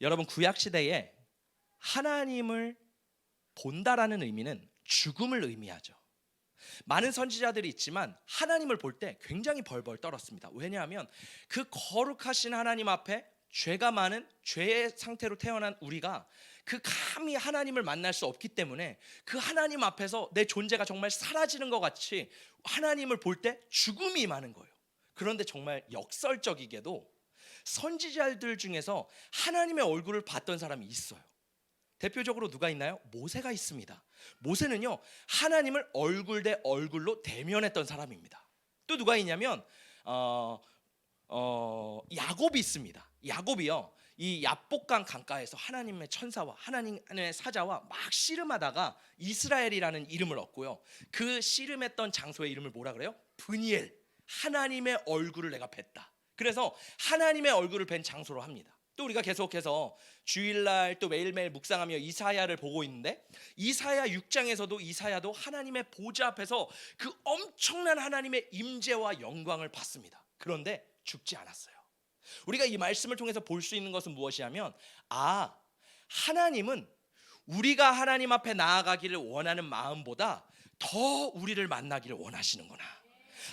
여러분, 구약 시대에 하나님을 본다라는 의미는 죽음을 의미하죠. 많은 선지자들이 있지만 하나님을 볼 때 굉장히 벌벌 떨었습니다. 왜냐하면 그 거룩하신 하나님 앞에 죄가 많은 죄의 상태로 태어난 우리가 그 감히 하나님을 만날 수 없기 때문에 그 하나님 앞에서 내 존재가 정말 사라지는 것 같이 하나님을 볼 때 죽음이 많은 거예요. 그런데 정말 역설적이게도 선지자들 중에서 하나님의 얼굴을 봤던 사람이 있어요. 대표적으로 누가 있나요? 모세가 있습니다. 모세는요, 하나님을 얼굴 대 얼굴로 대면했던 사람입니다. 또 누가 있냐면 야곱이 있습니다. 야곱이요, 이 야복강 강가에서 하나님의 천사와 하나님의 사자와 막 씨름하다가 이스라엘이라는 이름을 얻고요, 그 씨름했던 장소의 이름을 뭐라 그래요? 브니엘, 하나님의 얼굴을 내가 뵀다. 그래서 하나님의 얼굴을 뵌 장소로 합니다. 또 우리가 계속해서 주일날 또 매일매일 묵상하며 이사야를 보고 있는데, 이사야 6장에서도 이사야도 하나님의 보좌 앞에서 그 엄청난 하나님의 임재와 영광을 봤습니다. 그런데 죽지 않았어요. 우리가 이 말씀을 통해서 볼 수 있는 것은 무엇이냐면, 하나님은 우리가 하나님 앞에 나아가기를 원하는 마음보다 더 우리를 만나기를 원하시는구나.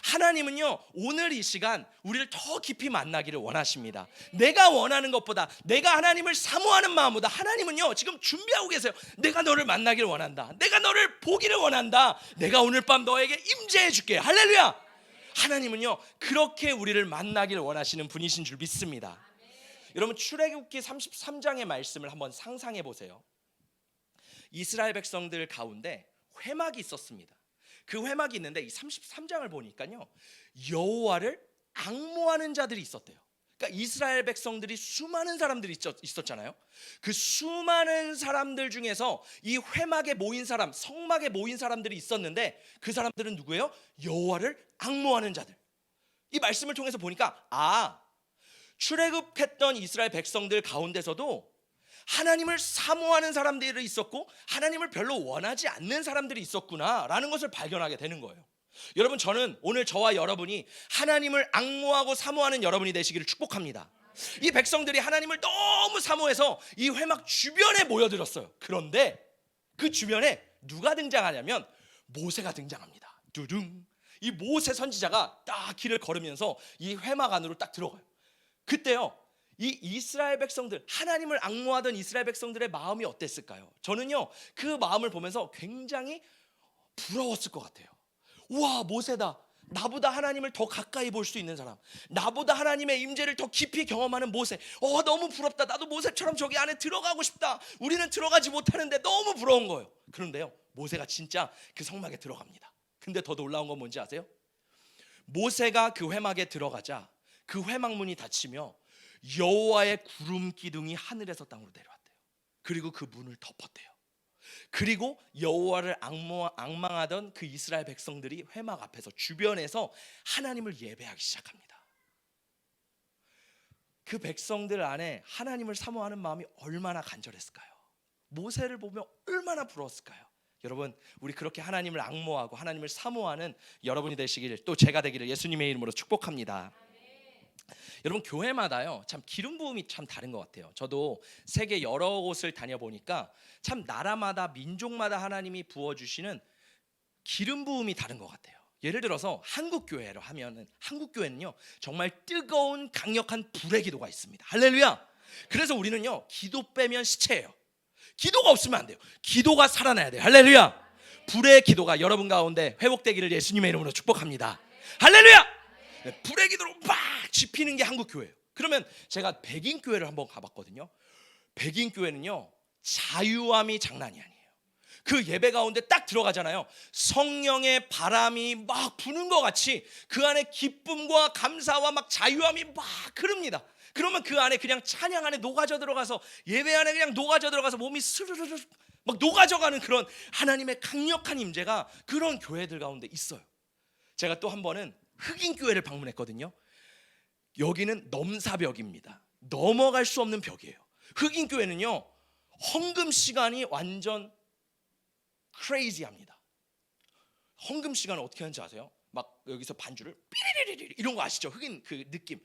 하나님은요, 오늘 이 시간 우리를 더 깊이 만나기를 원하십니다. 내가 원하는 것보다, 내가 하나님을 사모하는 마음보다 하나님은요, 지금 준비하고 계세요. 내가 너를 만나기를 원한다. 내가 너를 보기를 원한다. 내가 오늘 밤 너에게 임재해 줄게. 할렐루야. 하나님은요, 그렇게 우리를 만나기를 원하시는 분이신 줄 믿습니다. 여러분, 출애굽기 33장의 말씀을 한번 상상해 보세요. 이스라엘 백성들 가운데 회막이 있었습니다. 그 회막이 있는데 이 33장을 보니까요, 여호와를 앙모하는 자들이 있었대요. 그러니까 이스라엘 백성들이 수많은 사람들이 있었잖아요. 그 수많은 사람들 중에서 이 회막에 모인 사람, 성막에 모인 사람들이 있었는데, 그 사람들은 누구예요? 여호와를 앙모하는 자들. 이 말씀을 통해서 보니까 출애굽했던 이스라엘 백성들 가운데서도 하나님을 사모하는 사람들이 있었고 하나님을 별로 원하지 않는 사람들이 있었구나라는 것을 발견하게 되는 거예요. 여러분, 저는 오늘 저와 여러분이 하나님을 앙모하고 사모하는 여러분이 되시기를 축복합니다. 이 백성들이 하나님을 너무 사모해서 이 회막 주변에 모여들었어요. 그런데 그 주변에 누가 등장하냐면 모세가 등장합니다. 두둥. 이 모세 선지자가 딱 길을 걸으면서 이 회막 안으로 딱 들어가요. 그때요, 이 이스라엘 백성들, 하나님을 앙모하던 이스라엘 백성들의 마음이 어땠을까요? 저는요, 그 마음을 보면서 굉장히 부러웠을 것 같아요. 우와, 모세다. 나보다 하나님을 더 가까이 볼 수 있는 사람, 나보다 하나님의 임재를 더 깊이 경험하는 모세. 너무 부럽다. 나도 모세처럼 저기 안에 들어가고 싶다. 우리는 들어가지 못하는데 너무 부러운 거예요. 그런데요, 모세가 진짜 그 성막에 들어갑니다. 근데 더 놀라운 건 뭔지 아세요? 모세가 그 회막에 들어가자 그 회막문이 닫히며 여호와의 구름 기둥이 하늘에서 땅으로 내려왔대요. 그리고 그 문을 덮었대요. 그리고 여호와를 앙망하던 그 이스라엘 백성들이 회막 앞에서 주변에서 하나님을 예배하기 시작합니다. 그 백성들 안에 하나님을 사모하는 마음이 얼마나 간절했을까요? 모세를 보며 얼마나 부러웠을까요? 여러분, 우리 그렇게 하나님을 앙모하고 하나님을 사모하는 여러분이 되시기를, 또 제가 되기를 예수님의 이름으로 축복합니다. 여러분, 교회마다요, 참 기름 부음이 참 다른 것 같아요. 저도 세계 여러 곳을 다녀보니까 참 나라마다 민족마다 하나님이 부어주시는 기름 부음이 다른 것 같아요. 예를 들어서 한국 교회로 하면은, 한국 교회는요 정말 뜨거운 강력한 불의 기도가 있습니다. 할렐루야. 그래서 우리는요, 기도 빼면 시체예요. 기도가 없으면 안 돼요. 기도가 살아나야 돼요. 할렐루야. 불의 기도가 여러분 가운데 회복되기를 예수님의 이름으로 축복합니다. 할렐루야. 불의 기도로 막 지피는 게 한국 교회예요. 그러면 제가 백인 교회를 한번 가봤거든요. 백인 교회는요, 자유함이 장난이 아니에요. 그 예배 가운데 딱 들어가잖아요. 성령의 바람이 막 부는 것 같이 그 안에 기쁨과 감사와 막 자유함이 막 흐릅니다. 그러면 그 안에 그냥 찬양 안에 녹아져 들어가서, 예배 안에 그냥 녹아져 들어가서 몸이 스르르르 막 녹아져가는 그런 하나님의 강력한 임재가 그런 교회들 가운데 있어요. 제가 또 한 번은 흑인 교회를 방문했거든요. 여기는 넘사벽입니다. 넘어갈 수 없는 벽이에요. 흑인 교회는요, 헌금 시간이 완전 크레이지합니다. 헌금 시간을 어떻게 하는지 아세요? 막 여기서 반주를 삐리리리 이런 거 아시죠? 흑인 그 느낌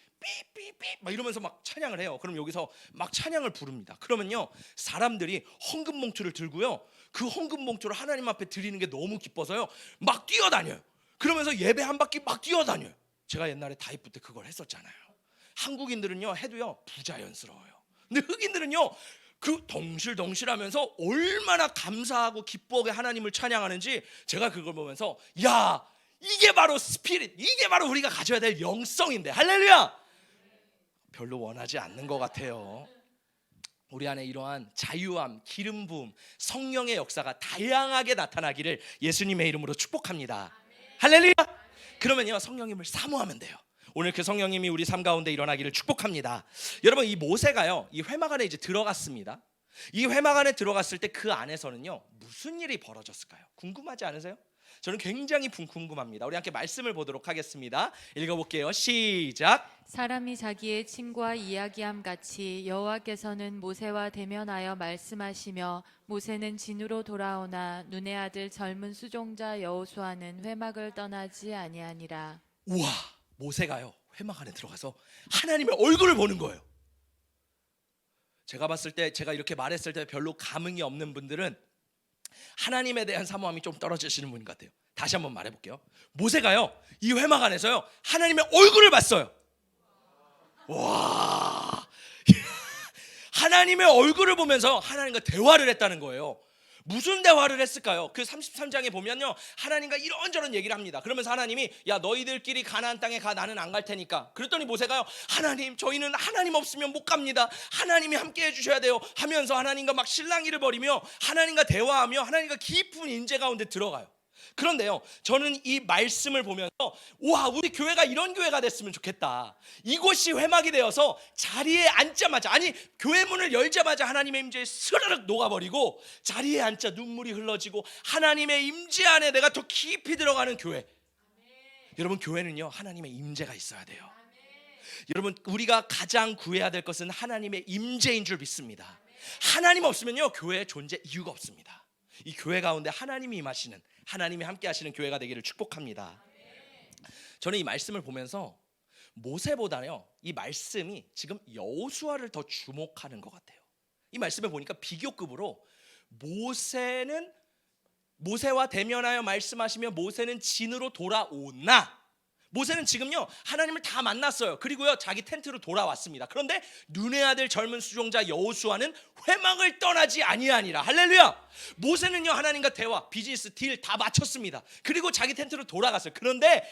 삐삐삐 막 이러면서 막 찬양을 해요. 그럼 여기서 막 찬양을 부릅니다. 그러면요 사람들이 헌금 봉투를 들고요 그 헌금 봉투를 하나님 앞에 드리는 게 너무 기뻐서요 막 뛰어다녀요. 그러면서 예배 한 바퀴 막 뛰어다녀요. 제가 옛날에 다이브 때 그걸 했었잖아요. 한국인들은요 해도요 부자연스러워요. 근데 흑인들은요 그 덩실덩실하면서 얼마나 감사하고 기뻐하게 하나님을 찬양하는지 제가 그걸 보면서 야 이게 바로 스피릿, 이게 바로 우리가 가져야 될 영성인데 할렐루야. 별로 원하지 않는 것 같아요. 우리 안에 이러한 자유함, 기름 부음, 성령의 역사가 다양하게 나타나기를 예수님의 이름으로 축복합니다. 할렐루야. 그러면요 성령님을 사모하면 돼요. 오늘 그 성령님이 우리 삶 가운데 일어나기를 축복합니다. 여러분 이 모세가요 이 회막 안에 이제 들어갔습니다. 이 회막 안에 들어갔을 때 그 안에서는요 무슨 일이 벌어졌을까요? 궁금하지 않으세요? 저는 굉장히 궁금합니다. 우리 함께 말씀을 보도록 하겠습니다. 읽어볼게요. 시작. 사람이 자기의 친구와 이야기함 같이 여호와께서는 모세와 대면하여 말씀하시며 모세는 진으로 돌아오나 눈의 아들 젊은 수종자 여호수아는 회막을 떠나지 아니하니라. 우와 모세가요 회막 안에 들어가서 하나님의 얼굴을 보는 거예요. 제가 봤을 때 제가 이렇게 말했을 때 별로 감흥이 없는 분들은 하나님에 대한 사모함이 좀 떨어지시는 분 같아요. 다시 한번 말해볼게요. 모세가요 이 회막 안에서요 하나님의 얼굴을 봤어요. 와 하나님의 얼굴을 보면서 하나님과 대화를 했다는 거예요. 무슨 대화를 했을까요? 그 33장에 보면요 하나님과 이런저런 얘기를 합니다. 그러면서 하나님이 야 너희들끼리 가나안 땅에 가 나는 안 갈 테니까. 그랬더니 모세가요 하나님 저희는 하나님 없으면 못 갑니다. 하나님이 함께 해주셔야 돼요 하면서 하나님과 막 실랑이를 벌이며 하나님과 대화하며 하나님과 깊은 인재 가운데 들어가요. 그런데요 저는 이 말씀을 보면서 와 우리 교회가 이런 교회가 됐으면 좋겠다. 이곳이 회막이 되어서 자리에 앉자마자 아니 교회 문을 열자마자 하나님의 임재에 스르륵 녹아버리고 자리에 앉자 눈물이 흘러지고 하나님의 임재 안에 내가 더 깊이 들어가는 교회. 여러분 교회는요 하나님의 임재가 있어야 돼요. 여러분 우리가 가장 구해야 될 것은 하나님의 임재인 줄 믿습니다. 하나님 없으면요 교회의 존재 이유가 없습니다. 이 교회 가운데 하나님이 임하시는 하나님이 함께 하시는 교회가 되기를 축복합니다. 저는 이 말씀을 보면서 모세보다요 이 말씀이 지금 여호수아를 더 주목하는 것 같아요. 이 말씀을 보니까 비교급으로 모세와 대면하여 말씀하시며 모세는 진으로 돌아오나 모세는 지금요 하나님을 다 만났어요. 그리고요 자기 텐트로 돌아왔습니다. 그런데 눈의 아들 젊은 수종자 여호수아는 회막을 떠나지 아니하니라. 할렐루야. 모세는요 하나님과 대화 비즈니스 딜 다 마쳤습니다. 그리고 자기 텐트로 돌아갔어요. 그런데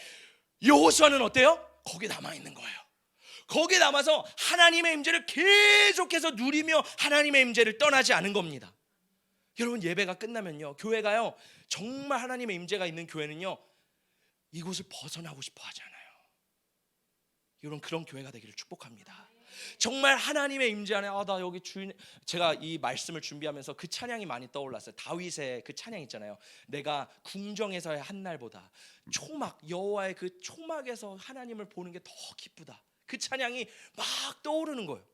여호수아는 어때요? 거기 남아있는 거예요. 거기 남아서 하나님의 임재를 계속해서 누리며 하나님의 임재를 떠나지 않은 겁니다. 여러분 예배가 끝나면요 교회가요 정말 하나님의 임재가 있는 교회는요 이곳을 벗어나고 싶어 하잖아요. 여러분 그런 교회가 되기를 축복합니다. 정말 하나님의 임재 안에 나 여기 주인. 제가 이 말씀을 준비하면서 그 찬양이 많이 떠올랐어요. 다윗의 그 찬양 있잖아요. 내가 궁정에서의 한 날보다 초막 여호와의 그 초막에서 하나님을 보는 게 더 기쁘다. 그 찬양이 막 떠오르는 거예요.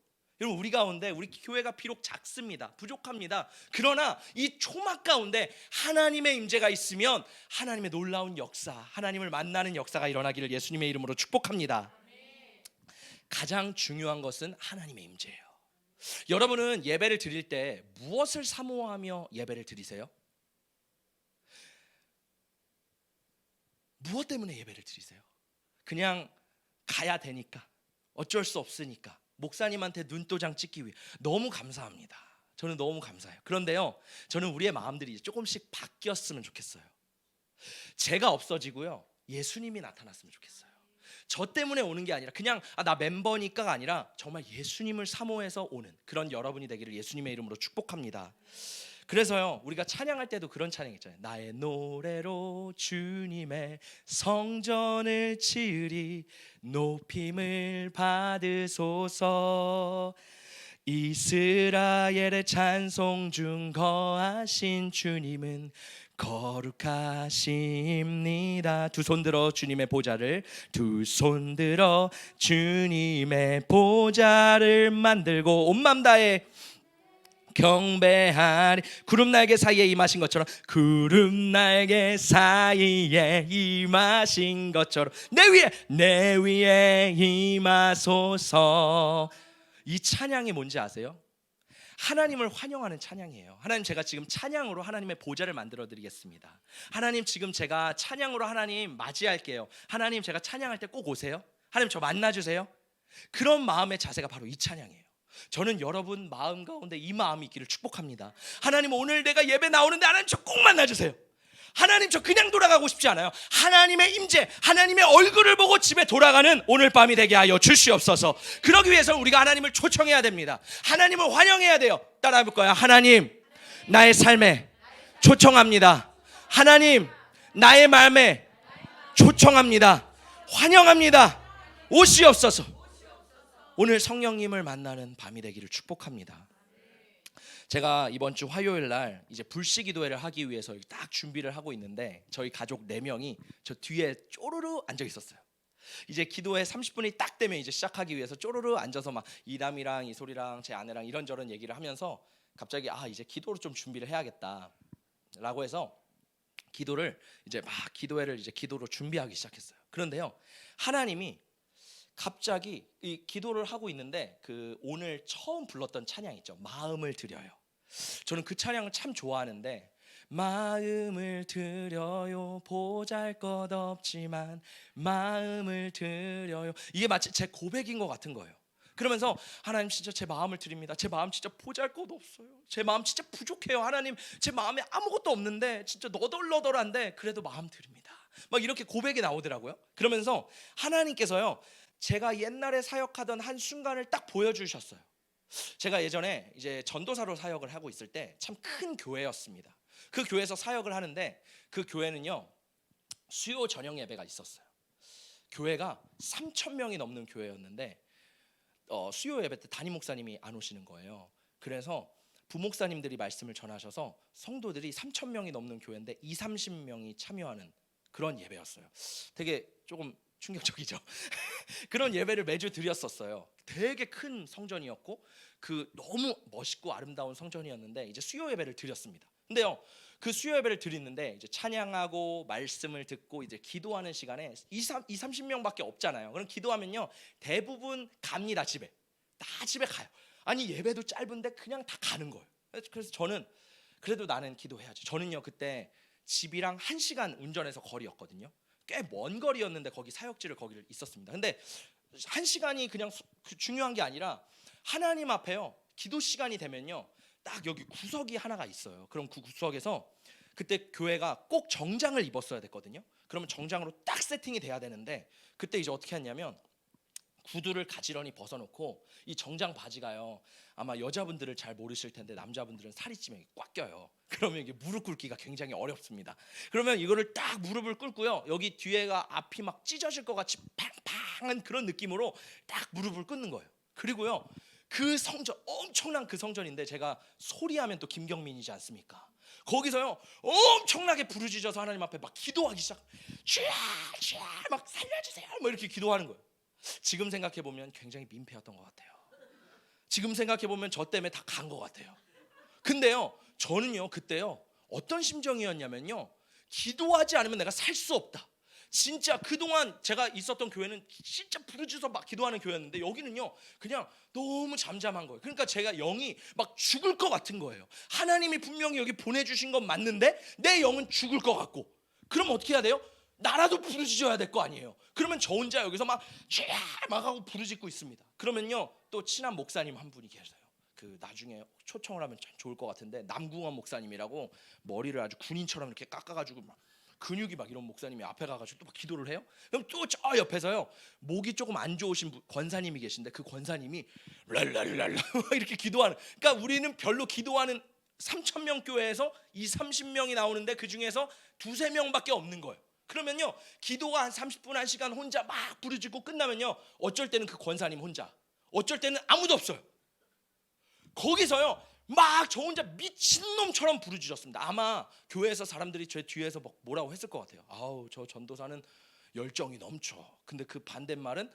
여러분 우리 가운데 우리 교회가 비록 작습니다. 부족합니다. 그러나 이 초막 가운데 하나님의 임재가 있으면 하나님의 놀라운 역사, 하나님을 만나는 역사가 일어나기를 예수님의 이름으로 축복합니다. 가장 중요한 것은 하나님의 임재예요. 여러분은 예배를 드릴 때 무엇을 사모하며 예배를 드리세요? 무엇 때문에 예배를 드리세요? 그냥 가야 되니까, 어쩔 수 없으니까, 목사님한테 눈도장 찍기 위해. 너무 감사합니다. 저는 너무 감사해요. 그런데요 저는 우리의 마음들이 조금씩 바뀌었으면 좋겠어요. 제가 없어지고요 예수님이 나타났으면 좋겠어요. 저 때문에 오는 게 아니라 그냥 나 멤버니까가 아니라 정말 예수님을 사모해서 오는 그런 여러분이 되기를 예수님의 이름으로 축복합니다. 그래서요 우리가 찬양할 때도 그런 찬양 있잖아요. 나의 노래로 주님의 성전을 지으리 높임을 받으소서. 이스라엘의 찬송 중 거하신 주님은 거룩하십니다. 두 손 들어 주님의 보좌를, 두 손 들어 주님의 보좌를 만들고 온 맘 다해 경배하리. 구름 날개 사이에 임하신 것처럼, 구름 날개 사이에 임하신 것처럼 내 위에 임하소서. 이 찬양이 뭔지 아세요? 하나님을 환영하는 찬양이에요. 하나님, 제가 지금 찬양으로 하나님의 보좌를 만들어 드리겠습니다. 하나님, 지금 제가 찬양으로 하나님 맞이할게요. 하나님, 제가 찬양할 때 꼭 오세요. 하나님, 저 만나주세요. 그런 마음의 자세가 바로 이 찬양이에요. 저는 여러분 마음 가운데 이 마음이 있기를 축복합니다. 하나님, 오늘 내가 예배 나오는데 하나님 저 꼭 만나주세요. 하나님, 저 그냥 돌아가고 싶지 않아요. 하나님의 임재, 하나님의 얼굴을 보고 집에 돌아가는 오늘 밤이 되게 하여 주시옵소서. 그러기 위해서 우리가 하나님을 초청해야 됩니다. 하나님을 환영해야 돼요. 따라해 볼 거야. 하나님, 나의 삶에 초청합니다. 하나님, 나의 마음에 초청합니다. 환영합니다. 오시옵소서. 오늘 성령님을 만나는 밤이 되기를 축복합니다. 제가 이번 주 화요일 날 이제 불시 기도회를 하기 위해서 딱 준비를 하고 있는데, 저희 가족 4명이 저 뒤에 쪼르르 앉아 있었어요. 이제 기도회 30분이 딱 되면 이제 시작하기 위해서 쪼르르 앉아서 막 이담이랑 이소리랑 제 아내랑 이런저런 얘기를 하면서 갑자기 이제 기도로 좀 준비를 해야겠다 라고 해서 기도회를 이제 기도로 준비하기 시작했어요. 그런데요, 하나님이 갑자기 이 기도를 하고 있는데 오늘 처음 불렀던 찬양 있죠, 마음을 드려요. 저는 그 찬양을 참 좋아하는데, 마음을 드려요, 보잘것없지만 마음을 드려요. 이게 마치 제 고백인 것 같은 거예요. 그러면서 하나님, 진짜 제 마음을 드립니다. 제 마음 진짜 보잘것없어요. 제 마음 진짜 부족해요. 하나님, 제 마음에 아무것도 없는데 진짜 너덜너덜한데 그래도 마음 드립니다. 막 이렇게 고백이 나오더라고요. 그러면서 하나님께서요, 제가 옛날에 사역하던 한 순간을 딱 보여주셨어요. 제가 예전에 이제 전도사로 사역을 하고 있을 때 참 큰 교회였습니다. 그 교회에서 사역을 하는데, 그 교회는요, 수요 전형 예배가 있었어요. 교회가 3,000명이 넘는 교회였는데 수요 예배 때 담임 목사님이 안 오시는 거예요. 그래서 부목사님들이 말씀을 전하셔서 성도들이 3,000명이 넘는 교회인데 20-30명이 참여하는 그런 예배였어요. 되게 조금 충격적이죠. 그런 예배를 매주 드렸었어요. 되게 큰 성전이었고 너무 멋있고 아름다운 성전이었는데 이제 수요 예배를 드렸습니다. 근데요, 그 수요 예배를 드리는데 이제 찬양하고 말씀을 듣고 이제 기도하는 시간에 20-30명밖에 없잖아요. 그럼 기도하면요, 대부분 갑니다. 집에 가요. 아니, 예배도 짧은데 그냥 다 가는 거예요. 그래서 저는 그래도 나는 기도해야지. 저는요, 그때 집이랑 1시간 운전해서 거리였거든요. 꽤 먼 거리였는데 거기 사역지를 거기를 있었습니다. 근데 1시간이 그냥 중요한 게 아니라 하나님 앞에요, 기도 시간이 되면요, 딱 여기 구석이 하나가 있어요. 그럼 그 구석에서 그때 교회가 꼭 정장을 입었어야 됐거든요. 그러면 정장으로 딱 세팅이 돼야 되는데, 그때 이제 어떻게 했냐면 구두를 가지런히 벗어놓고, 이 정장 바지가요, 아마 여자분들을 잘 모르실 텐데 남자분들은 살이 찌면 꽉 껴요. 그러면 이게 무릎 꿇기가 굉장히 어렵습니다. 그러면 이거를 딱 무릎을 꿇고요, 여기 뒤에가 앞이 막 찢어질 것 같이 팡팡한 그런 느낌으로 딱 무릎을 꿇는 거예요. 그리고요, 그 성전, 엄청난 그 성전인데, 제가 소리하면 또 김경민이지 않습니까? 거기서요 엄청나게 부르짖어서 하나님 앞에 막 기도하기 시작. 주야, 주야, 막 살려주세요, 뭐 이렇게 기도하는 거예요. 지금 생각해 보면 굉장히 민폐였던 것 같아요. 지금 생각해 보면 저 때문에 다 간 것 같아요. 근데요, 저는요 그때요 어떤 심정이었냐면요, 기도하지 않으면 내가 살 수 없다. 진짜 그동안 제가 있었던 교회는 진짜 부르짖어서 막 기도하는 교회였는데, 여기는요 그냥 너무 잠잠한 거예요. 그러니까 제가 영이 막 죽을 것 같은 거예요. 하나님이 분명히 여기 보내주신 건 맞는데 내 영은 죽을 것 같고, 그럼 어떻게 해야 돼요? 나라도 부르짖어야 될 거 아니에요. 그러면 저 혼자 여기서 막 하고 부르짖고 있습니다. 그러면요, 또 친한 목사님 한 분이 계세요. 나중에 초청을 하면 참 좋을 것 같은데, 남궁원 목사님이라고 머리를 아주 군인처럼 이렇게 깎아가지고 막 근육이 막 이런 목사님이 앞에 가가지고 또 막 기도를 해요. 그럼 또 저 옆에서요, 목이 조금 안 좋으신 권사님이 계신데, 그 권사님이 랄랄랄라 이렇게 기도하는. 그러니까 우리는 별로 기도하는 3,000명 교회에서 20-30명이 나오는데 그 중에서 2-3명밖에 없는 거예요. 그러면요, 기도가 한 30분 1시간 혼자 막 부르짖고 끝나면요, 어쩔 때는 그 권사님 혼자, 어쩔 때는 아무도 없어요. 거기서요 막 저 혼자 미친놈처럼 부르짖었습니다. 아마 교회에서 사람들이 제 뒤에서 막 뭐라고 했을 것 같아요. 아우, 저 전도사는 열정이 넘쳐. 근데 그 반대말은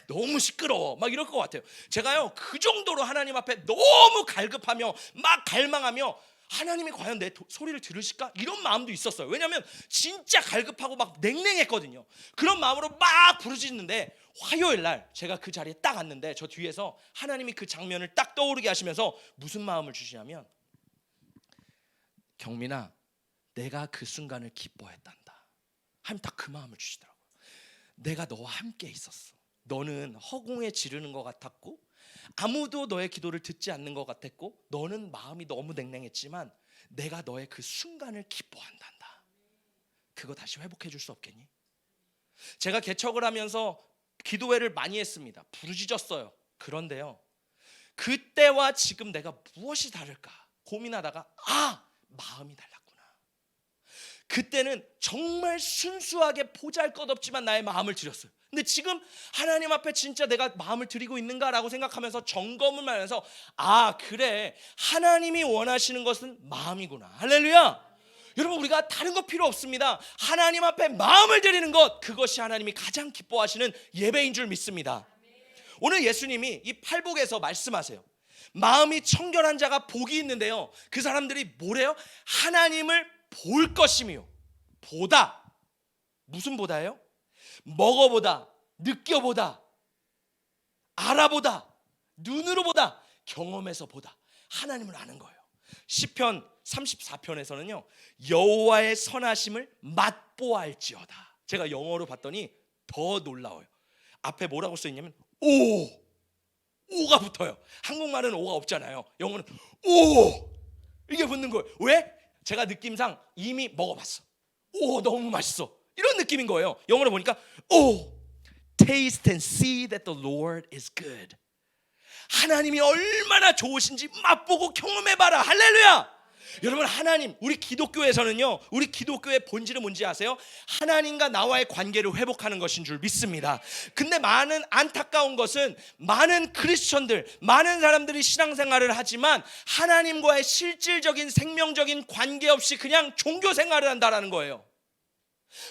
너무 시끄러워 막 이럴 것 같아요. 제가요 그 정도로 하나님 앞에 너무 갈급하며 막 갈망하며 하나님이 과연 내 소리를 들으실까? 이런 마음도 있었어요. 왜냐하면 진짜 갈급하고 막 냉랭했거든요. 그런 마음으로 막 부르짖는데 화요일 날 제가 그 자리에 딱 앉는데 저 뒤에서 하나님이 그 장면을 딱 떠오르게 하시면서 무슨 마음을 주시냐면, 경민아, 내가 그 순간을 기뻐했단다. 하나님 딱 그 마음을 주시더라고요. 내가 너와 함께 있었어. 너는 허공에 지르는 것 같았고 아무도 너의 기도를 듣지 않는 것 같았고 너는 마음이 너무 냉랭했지만 내가 너의 그 순간을 기뻐한단다. 그거 다시 회복해 줄 수 없겠니? 제가 개척을 하면서 기도회를 많이 했습니다. 부르짖었어요. 그런데요, 그때와 지금 내가 무엇이 다를까 고민하다가 마음이 달랐구나. 그때는 정말 순수하게 보잘것없지만 나의 마음을 드렸어요. 근데 지금 하나님 앞에 진짜 내가 마음을 드리고 있는가라고 생각하면서 점검을 하면서 그래, 하나님이 원하시는 것은 마음이구나. 할렐루야. 여러분, 우리가 다른 거 필요 없습니다. 하나님 앞에 마음을 드리는 것, 그것이 하나님이 가장 기뻐하시는 예배인 줄 믿습니다. 오늘 예수님이 이 팔복에서 말씀하세요. 마음이 청결한 자가 복이 있는데요, 그 사람들이 뭐래요? 하나님을 볼 것이며, 보다, 무슨 보다예요? 먹어보다, 느껴보다, 알아보다, 눈으로 보다, 경험해서 보다, 하나님을 아는 거예요. 시편 34편에서는요 여호와의 선하심을 맛보아할지어다. 제가 영어로 봤더니 더 놀라워요. 앞에 뭐라고 써있냐면 오가 붙어요. 한국말은 오가 없잖아요. 영어는 오, 이게 붙는 거예요. 왜? 제가 느낌상 이미 먹어봤어. 너무 맛있어, 이런 느낌인 거예요. 영어로 보니까 taste and see that the Lord is good. 하나님이 얼마나 좋으신지 맛보고 경험해봐라. 할렐루야. 여러분, 하나님, 우리 기독교에서는요, 우리 기독교의 본질은 뭔지 아세요? 하나님과 나와의 관계를 회복하는 것인 줄 믿습니다. 근데 많은 안타까운 것은 많은 크리스천들, 많은 사람들이 신앙생활을 하지만 하나님과의 실질적인 생명적인 관계 없이 그냥 종교생활을 한다는 거예요.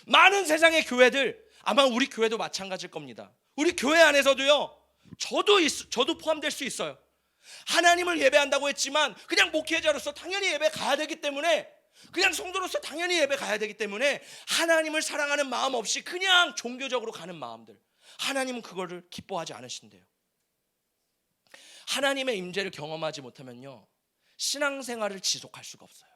많은 세상의 교회들, 아마 우리 교회도 마찬가지일 겁니다. 우리 교회 안에서도요, 저도 포함될 수 있어요. 하나님을 예배한다고 했지만 그냥 목회자로서 당연히 예배 가야 되기 때문에, 그냥 성도로서 당연히 예배 가야 되기 때문에 하나님을 사랑하는 마음 없이 그냥 종교적으로 가는 마음들, 하나님은 그거를 기뻐하지 않으신대요. 하나님의 임재를 경험하지 못하면요 신앙생활을 지속할 수가 없어요.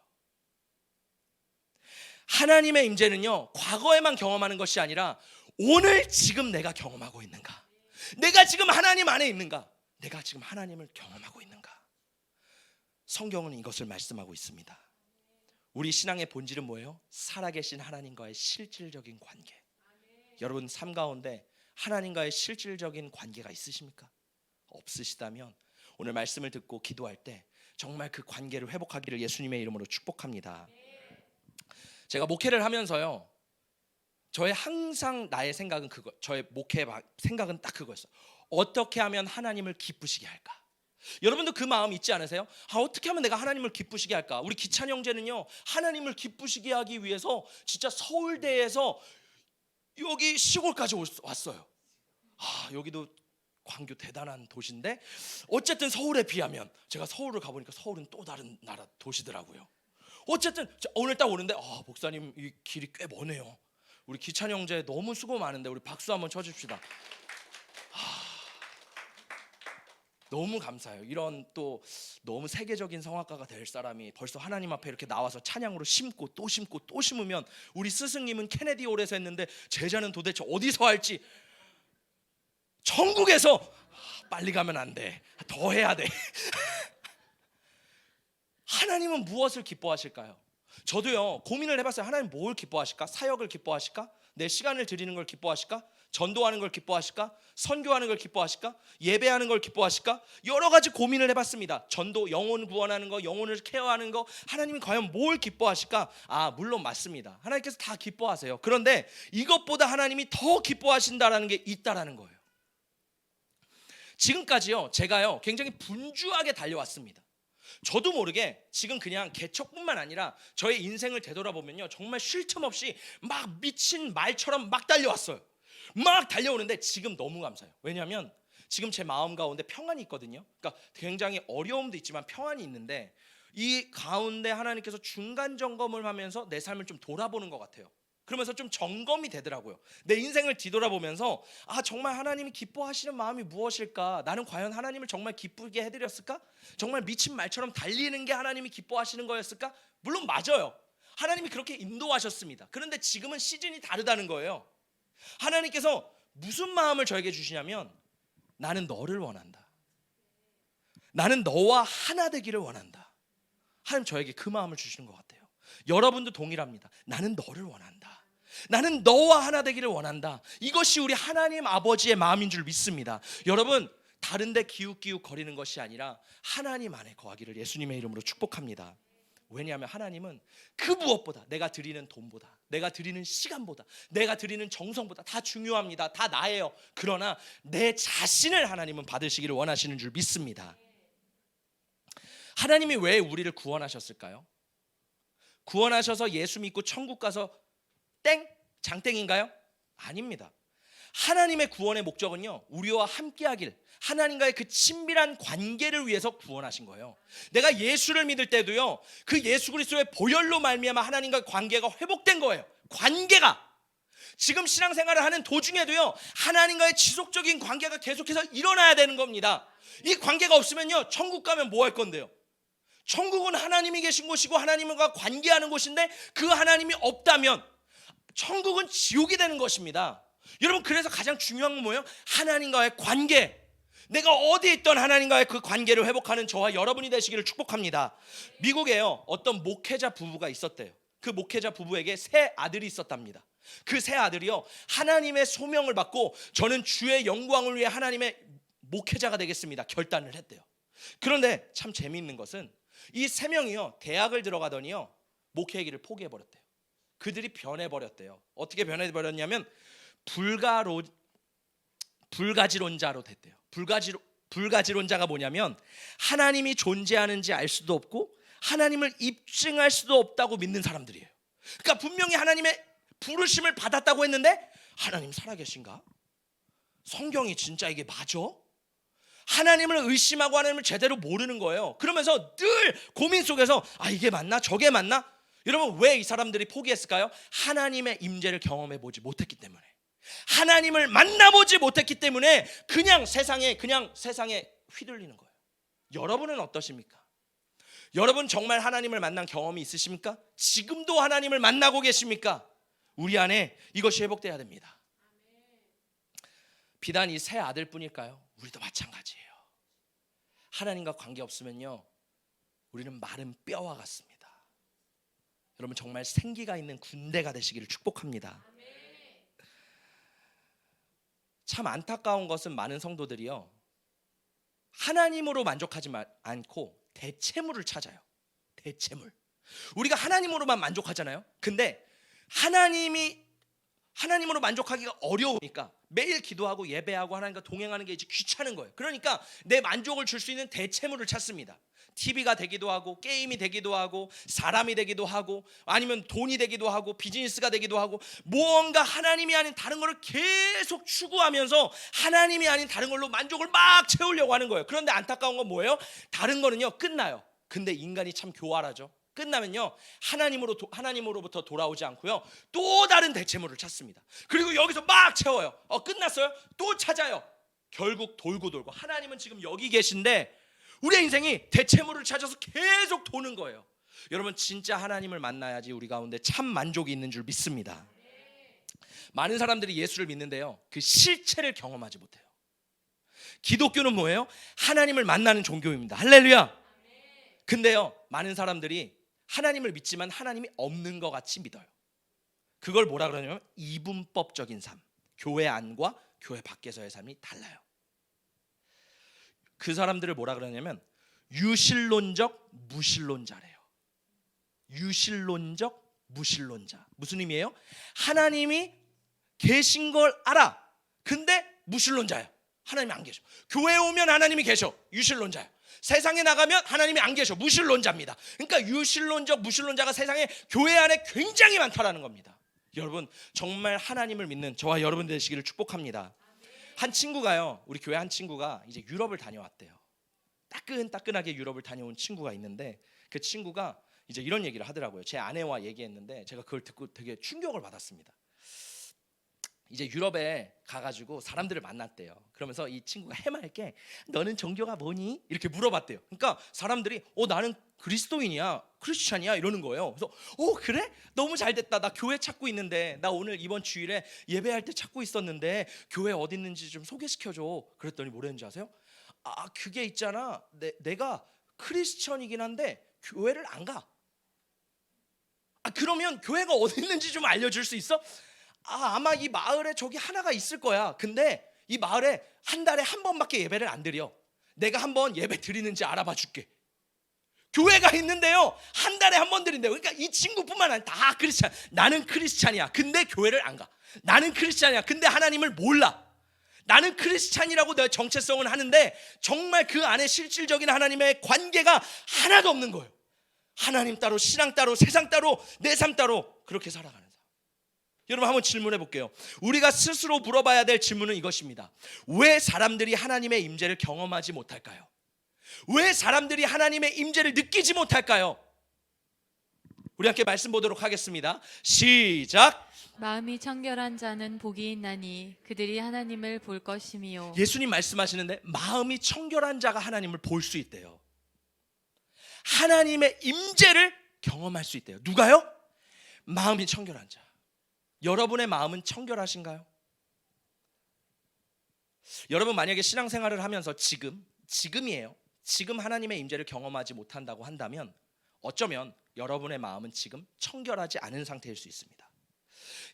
하나님의 임재는요 과거에만 경험하는 것이 아니라 오늘 지금 내가 경험하고 있는가, 내가 지금 하나님 안에 있는가, 내가 지금 하나님을 경험하고 있는가. 성경은 이것을 말씀하고 있습니다. 우리 신앙의 본질은 뭐예요? 살아계신 하나님과의 실질적인 관계. 여러분, 삶 가운데 하나님과의 실질적인 관계가 있으십니까? 없으시다면 오늘 말씀을 듣고 기도할 때 정말 그 관계를 회복하기를 예수님의 이름으로 축복합니다. 제가 목회를 하면서요, 저의 항상 나의 생각은 그거, 저의 목회 생각은 딱 그거였어요. 어떻게 하면 하나님을 기쁘시게 할까? 여러분도 그 마음 있지 않으세요? 어떻게 하면 내가 하나님을 기쁘시게 할까? 우리 기찬 형제는요 하나님을 기쁘시게 하기 위해서 진짜 서울대에서 여기 시골까지 왔어요. 여기도 광교 대단한 도시인데 어쨌든 서울에 비하면, 제가 서울을 가보니까 서울은 또 다른 나라 도시더라고요. 어쨌든 오늘 딱 오는데 목사님 이 길이 꽤 머네요. 우리 기찬 형제 너무 수고 많은데 우리 박수 한번 쳐줍시다. 너무 감사해요. 이런 또 너무 세계적인 성악가가 될 사람이 벌써 하나님 앞에 이렇게 나와서 찬양으로 심고 또 심고 또 심으면, 우리 스승님은 케네디 홀에서 했는데 제자는 도대체 어디서 할지, 천국에서 빨리 가면 안 돼, 더 해야 돼. 하나님은 무엇을 기뻐하실까요? 저도요 고민을 해봤어요. 하나님 뭘 기뻐하실까? 사역을 기뻐하실까? 내 시간을 드리는 걸 기뻐하실까? 전도하는 걸 기뻐하실까? 선교하는 걸 기뻐하실까? 예배하는 걸 기뻐하실까? 여러 가지 고민을 해봤습니다. 전도, 영혼 구원하는 거, 영혼을 케어하는 거, 하나님이 과연 뭘 기뻐하실까? 물론 맞습니다. 하나님께서 다 기뻐하세요. 그런데 이것보다 하나님이 더 기뻐하신다라는 게 있다라는 거예요. 지금까지요 제가요 굉장히 분주하게 달려왔습니다. 저도 모르게 지금 그냥 개척뿐만 아니라 저의 인생을 되돌아보면요 정말 쉴 틈 없이 막 미친 말처럼 막 달려왔어요. 막 달려오는데 지금 너무 감사해요. 왜냐하면 지금 제 마음 가운데 평안이 있거든요. 그러니까 굉장히 어려움도 있지만 평안이 있는데 이 가운데 하나님께서 중간 점검을 하면서 내 삶을 좀 돌아보는 것 같아요. 그러면서 좀 점검이 되더라고요. 내 인생을 뒤돌아보면서 정말 하나님이 기뻐하시는 마음이 무엇일까? 나는 과연 하나님을 정말 기쁘게 해드렸을까? 정말 미친 말처럼 달리는 게 하나님이 기뻐하시는 거였을까? 물론 맞아요. 하나님이 그렇게 인도하셨습니다. 그런데 지금은 시즌이 다르다는 거예요. 하나님께서 무슨 마음을 저에게 주시냐면 나는 너를 원한다. 나는 너와 하나 되기를 원한다. 하나님 저에게 그 마음을 주시는 것 같아요. 여러분도 동일합니다. 나는 너를 원한다. 나는 너와 하나 되기를 원한다. 이것이 우리 하나님 아버지의 마음인 줄 믿습니다. 여러분, 다른 데 기웃기웃 거리는 것이 아니라 하나님 안에 거하기를 예수님의 이름으로 축복합니다. 왜냐하면 하나님은 그 무엇보다 내가 드리는 돈보다, 내가 드리는 시간보다, 내가 드리는 정성보다 다 중요합니다. 다 나예요. 그러나 내 자신을 하나님은 받으시기를 원하시는 줄 믿습니다. 하나님이 왜 우리를 구원하셨을까요? 구원하셔서 예수 믿고 천국 가서 땡? 장땡인가요? 아닙니다. 하나님의 구원의 목적은요, 우리와 함께하길, 하나님과의 그 친밀한 관계를 위해서 구원하신 거예요. 내가 예수를 믿을 때도요, 그 예수 그리스도의 보혈로 말미암아 하나님과의 관계가 회복된 거예요. 관계가 지금 신앙생활을 하는 도중에도요, 하나님과의 지속적인 관계가 계속해서 일어나야 되는 겁니다. 이 관계가 없으면요, 천국 가면 뭐 할 건데요? 천국은 하나님이 계신 곳이고 하나님과 관계하는 곳인데 그 하나님이 없다면 천국은 지옥이 되는 것입니다. 여러분, 그래서 가장 중요한 건 뭐예요? 하나님과의 관계. 내가 어디에 있던 하나님과의 그 관계를 회복하는 저와 여러분이 되시기를 축복합니다. 미국에요, 어떤 목회자 부부가 있었대요. 그 목회자 부부에게 세 아들이 있었답니다. 그 세 아들이요, 하나님의 소명을 받고 저는 주의 영광을 위해 하나님의 목회자가 되겠습니다 결단을 했대요. 그런데 참 재미있는 것은 이 세 명이요, 대학을 들어가더니요, 목회기를 포기해버렸대요. 그들이 변해버렸대요. 어떻게 변해버렸냐면 불가지론자로 됐대요. 불가지론자가 뭐냐면 하나님이 존재하는지 알 수도 없고 하나님을 입증할 수도 없다고 믿는 사람들이에요. 그러니까 분명히 하나님의 부르심을 받았다고 했는데 하나님 살아계신가? 성경이 진짜 이게 맞아? 하나님을 의심하고 하나님을 제대로 모르는 거예요. 그러면서 늘 고민 속에서 이게 맞나? 저게 맞나? 여러분, 왜 이 사람들이 포기했을까요? 하나님의 임재를 경험해 보지 못했기 때문에, 하나님을 만나보지 못했기 때문에 그냥 세상에 휘둘리는 거예요. 여러분은 어떠십니까? 여러분 정말 하나님을 만난 경험이 있으십니까? 지금도 하나님을 만나고 계십니까? 우리 안에 이것이 회복돼야 됩니다. 비단 이 세 아들뿐일까요? 우리도 마찬가지예요. 하나님과 관계 없으면요, 우리는 마른 뼈와 같습니다. 여러분, 정말 생기가 있는 군대가 되시기를 축복합니다. 참 안타까운 것은 많은 성도들이요, 하나님으로 만족하지 않고 대체물을 찾아요. 대체물. 우리가 하나님으로만 만족하잖아요. 근데 하나님으로 만족하기가 어려우니까 매일 기도하고 예배하고 하나님과 동행하는 게 이제 귀찮은 거예요. 그러니까 내 만족을 줄 수 있는 대체물을 찾습니다. TV가 되기도 하고, 게임이 되기도 하고, 사람이 되기도 하고, 아니면 돈이 되기도 하고, 비즈니스가 되기도 하고, 무언가 하나님이 아닌 다른 거를 계속 추구하면서 하나님이 아닌 다른 걸로 만족을 막 채우려고 하는 거예요. 그런데 안타까운 건 뭐예요? 다른 거는요, 끝나요. 근데 인간이 참 교활하죠. 끝나면요, 하나님으로부터 돌아오지 않고요, 또 다른 대체물을 찾습니다. 그리고 여기서 막 채워요. 끝났어요? 또 찾아요. 결국 돌고 돌고, 하나님은 지금 여기 계신데 우리의 인생이 대체물을 찾아서 계속 도는 거예요. 여러분, 진짜 하나님을 만나야지 우리 가운데 참 만족이 있는 줄 믿습니다. 많은 사람들이 예수를 믿는데요, 그 실체를 경험하지 못해요. 기독교는 뭐예요? 하나님을 만나는 종교입니다. 할렐루야. 근데요, 많은 사람들이 하나님을 믿지만 하나님이 없는 것 같이 믿어요. 그걸 뭐라 그러냐면 이분법적인 삶. 교회 안과 교회 밖에서의 삶이 달라요. 그 사람들을 뭐라 그러냐면 유실론적 무실론자래요. 유실론적 무실론자. 무슨 의미예요? 하나님이 계신 걸 알아. 근데 무실론자예요. 하나님이 안 계셔. 교회에 오면 하나님이 계셔. 유실론자예요. 세상에 나가면 하나님이 안 계셔. 무실론자입니다. 그러니까 유실론적 무실론자가 세상에 교회 안에 굉장히 많다라는 겁니다. 여러분 정말 하나님을 믿는 저와 여러분 되시기를 축복합니다. 한 친구가요, 우리 교회 한 친구가 이제 유럽을 다녀왔대요. 따끈따끈하게 유럽을 다녀온 친구가 있는데 그 친구가 이제 이런 얘기를 하더라고요. 제 아내와 얘기했는데 제가 그걸 듣고 되게 충격을 받았습니다. 이제 유럽에 가가지고 사람들을 만났대요. 그러면서 이 친구가 해맑게 너는 종교가 뭐니? 이렇게 물어봤대요. 그러니까 사람들이 나는 그리스도인이야, 크리스찬이야 이러는 거예요. 그래서 그래? 너무 잘 됐다. 나 교회 찾고 있는데, 나 오늘 이번 주일에 예배할 때 찾고 있었는데 교회 어디 있는지 좀 소개시켜줘. 그랬더니 뭐랬는지 아세요? 그게 있잖아, 내가 크리스천이긴 한데 교회를 안 가. 그러면 교회가 어디 있는지 좀 알려줄 수 있어? 아마 이 마을에 저기 하나가 있을 거야. 근데 이 마을에 한 달에 한 번밖에 예배를 안 드려. 내가 한번 예배 드리는지 알아봐 줄게. 교회가 있는데요, 한 달에 한 번 드린대요. 그러니까 이 친구뿐만 아니라 다 크리스찬. 나는 크리스찬이야, 근데 교회를 안 가. 나는 크리스찬이야, 근데 하나님을 몰라. 나는 크리스찬이라고 내 정체성은 하는데 정말 그 안에 실질적인 하나님의 관계가 하나도 없는 거예요. 하나님 따로, 신앙 따로, 세상 따로, 내 삶 따로 그렇게 살아가는 사람. 여러분 한번 질문해 볼게요. 우리가 스스로 물어봐야 될 질문은 이것입니다. 왜 사람들이 하나님의 임재를 경험하지 못할까요? 왜 사람들이 하나님의 임재를 느끼지 못할까요? 우리 함께 말씀 보도록 하겠습니다. 시작. 마음이 청결한 자는 복이 있나니 그들이 하나님을 볼 것이미요. 예수님 말씀하시는데 마음이 청결한 자가 하나님을 볼 수 있대요. 하나님의 임재를 경험할 수 있대요. 누가요? 마음이 청결한 자. 여러분의 마음은 청결하신가요? 여러분 만약에 신앙생활을 하면서 지금이에요. 지금 하나님의 임재를 경험하지 못한다고 한다면 어쩌면 여러분의 마음은 지금 청결하지 않은 상태일 수 있습니다.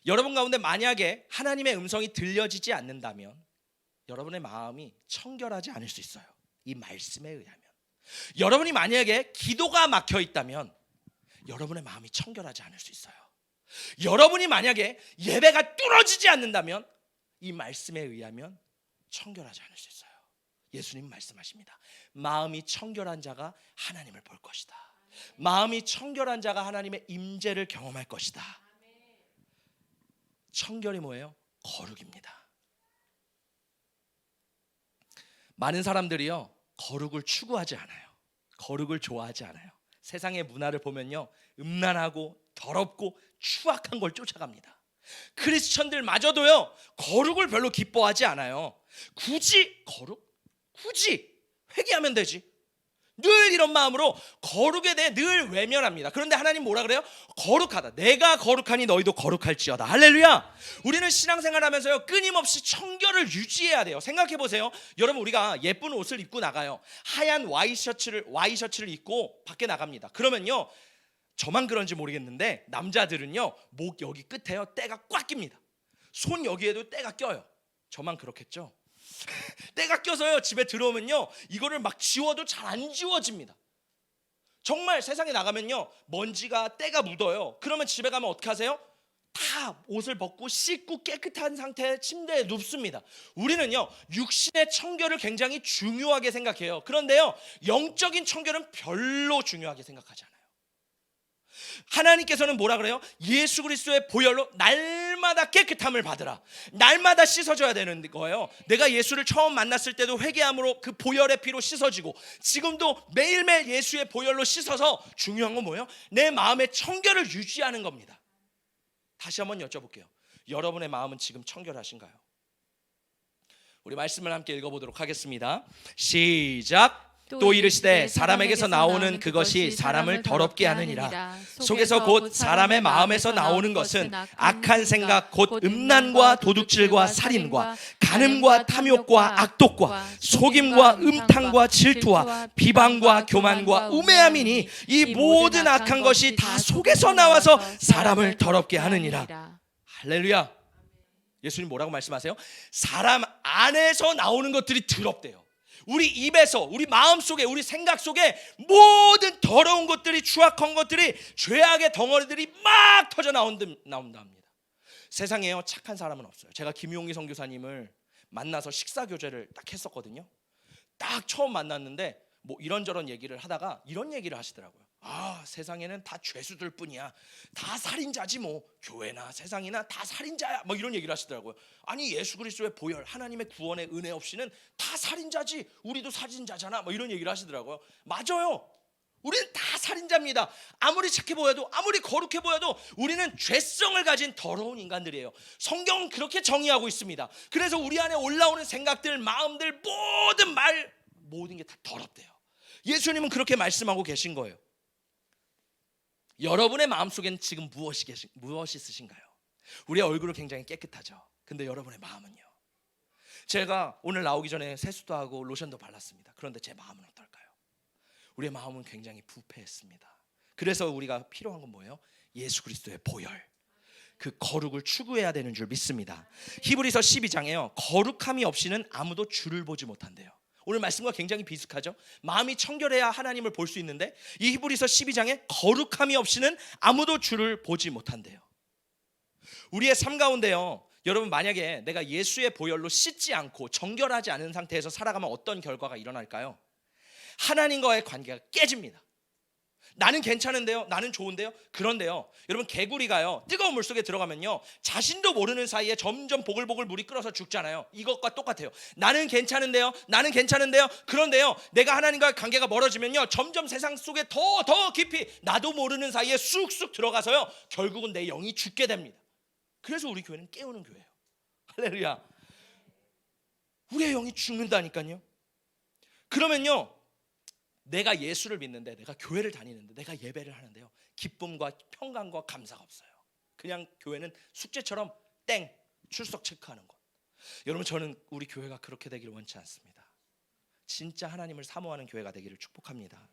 여러분 가운데 만약에 하나님의 음성이 들려지지 않는다면 여러분의 마음이 청결하지 않을 수 있어요. 이 말씀에 의하면. 여러분이 만약에 기도가 막혀 있다면 여러분의 마음이 청결하지 않을 수 있어요. 여러분이 만약에 예배가 뚫어지지 않는다면 이 말씀에 의하면 청결하지 않을 수 있어요. 예수님 말씀하십니다. 마음이 청결한 자가 하나님을 볼 것이다. 마음이 청결한 자가 하나님의 임재를 경험할 것이다. 청결이 뭐예요? 거룩입니다. 많은 사람들이요, 거룩을 추구하지 않아요. 거룩을 좋아하지 않아요. 세상의 문화를 보면요, 음란하고 더럽고 추악한 걸 쫓아갑니다. 크리스천들마저도요, 거룩을 별로 기뻐하지 않아요. 굳이 회개하면 되지. 늘 이런 마음으로 거룩에 대해 늘 외면합니다. 그런데 하나님 뭐라 그래요? 거룩하다. 내가 거룩하니 너희도 거룩할지어다. 할렐루야. 우리는 신앙생활하면서요, 끊임없이 청결을 유지해야 돼요. 생각해 보세요. 여러분, 우리가 예쁜 옷을 입고 나가요. 하얀 와이셔츠를 입고 밖에 나갑니다. 그러면요, 저만 그런지 모르겠는데 남자들은요, 목 여기 끝에요, 때가 꽉 낍니다. 손 여기에도 때가 껴요. 저만 그렇겠죠? 때가 껴서요, 집에 들어오면요, 이거를 막 지워도 잘 안 지워집니다. 정말 세상에 나가면요, 먼지가 때가 묻어요. 그러면 집에 가면 어떻게 하세요? 다 옷을 벗고 씻고 깨끗한 상태의 침대에 눕습니다. 우리는요, 육신의 청결을 굉장히 중요하게 생각해요. 그런데요, 영적인 청결은 별로 중요하게 생각하지 않아요. 하나님께서는 뭐라 그래요? 예수 그리스도의 보혈로 날마다 깨끗함을 받으라. 날마다 씻어줘야 되는 거예요. 내가 예수를 처음 만났을 때도 회개함으로 그 보혈의 피로 씻어지고, 지금도 매일매일 예수의 보혈로 씻어서, 중요한 건 뭐예요? 내 마음의 청결을 유지하는 겁니다. 다시 한번 여쭤볼게요. 여러분의 마음은 지금 청결하신가요? 우리 말씀을 함께 읽어보도록 하겠습니다. 시작. 또 이르시되 사람에게서 나오는 그것이 사람을 더럽게 하느니라. 속에서 곧 사람의 마음에서 나오는 것은 악한 생각 곧 음란과 도둑질과 살인과 간음과 탐욕과 악독과 속임과 음탕과 질투와 비방과 교만과 우매함이니 이 모든 악한 것이 다 속에서 나와서 사람을 더럽게 하느니라. 할렐루야. 예수님 뭐라고 말씀하세요? 사람 안에서 나오는 것들이 더럽대요. 우리 입에서, 우리 마음속에, 우리 생각 속에 모든 더러운 것들이, 추악한 것들이, 죄악의 덩어리들이 막 터져 나온다 합니다. 세상에요, 착한 사람은 없어요. 제가 김용희 선교사님을 만나서 식사 교제를 딱 했었거든요. 딱 처음 만났는데 뭐 이런저런 얘기를 하다가 이런 얘기를 하시더라고요. 세상에는 다 죄수들 뿐이야. 다 살인자지 뭐. 교회나 세상이나 다 살인자야. 뭐 이런 얘기를 하시더라고요. 아니 예수 그리스도의 보혈, 하나님의 구원의 은혜 없이는 다 살인자지. 우리도 살인자잖아. 뭐 이런 얘기를 하시더라고요. 맞아요. 우리는 다 살인자입니다. 아무리 착해 보여도, 아무리 거룩해 보여도 우리는 죄성을 가진 더러운 인간들이에요. 성경은 그렇게 정의하고 있습니다. 그래서 우리 안에 올라오는 생각들, 마음들, 모든 게 다 더럽대요. 예수님은 그렇게 말씀하고 계신 거예요. 여러분의 마음속에는 지금 무엇이 있으신가요? 우리의 얼굴은 굉장히 깨끗하죠. 근데 여러분의 마음은요? 제가 오늘 나오기 전에 세수도 하고 로션도 발랐습니다. 그런데 제 마음은 어떨까요? 우리의 마음은 굉장히 부패했습니다. 그래서 우리가 필요한 건 뭐예요? 예수 그리스도의 보혈, 그 거룩을 추구해야 되는 줄 믿습니다. 히브리서 12장에요, 거룩함이 없이는 아무도 주를 보지 못한대요. 오늘 말씀과 굉장히 비슷하죠. 마음이 청결해야 하나님을 볼 수 있는데 이 히브리서 12장에 거룩함이 없이는 아무도 주를 보지 못한대요. 우리의 삶 가운데요, 여러분 만약에 내가 예수의 보혈로 씻지 않고 정결하지 않은 상태에서 살아가면 어떤 결과가 일어날까요? 하나님과의 관계가 깨집니다. 나는 괜찮은데요, 나는 좋은데요. 그런데요, 여러분 개구리가요 뜨거운 물속에 들어가면요 자신도 모르는 사이에 점점 보글보글 물이 끓어서 죽잖아요. 이것과 똑같아요. 나는 괜찮은데요, 나는 괜찮은데요. 그런데요, 내가 하나님과의 관계가 멀어지면요 점점 세상 속에 더 깊이 나도 모르는 사이에 쑥쑥 들어가서요 결국은 내 영이 죽게 됩니다. 그래서 우리 교회는 깨우는 교회예요. 할렐루야. 우리의 영이 죽는다니까요. 그러면요, 내가 예수를 믿는데, 내가 교회를 다니는데, 내가 예배를 하는데요 기쁨과 평강과 감사가 없어요. 그냥 교회는 숙제처럼 땡 출석 체크하는 것. 여러분, 저는 우리 교회가 그렇게 되기를 원치 않습니다. 진짜 하나님을 사모하는 교회가 되기를 축복합니다.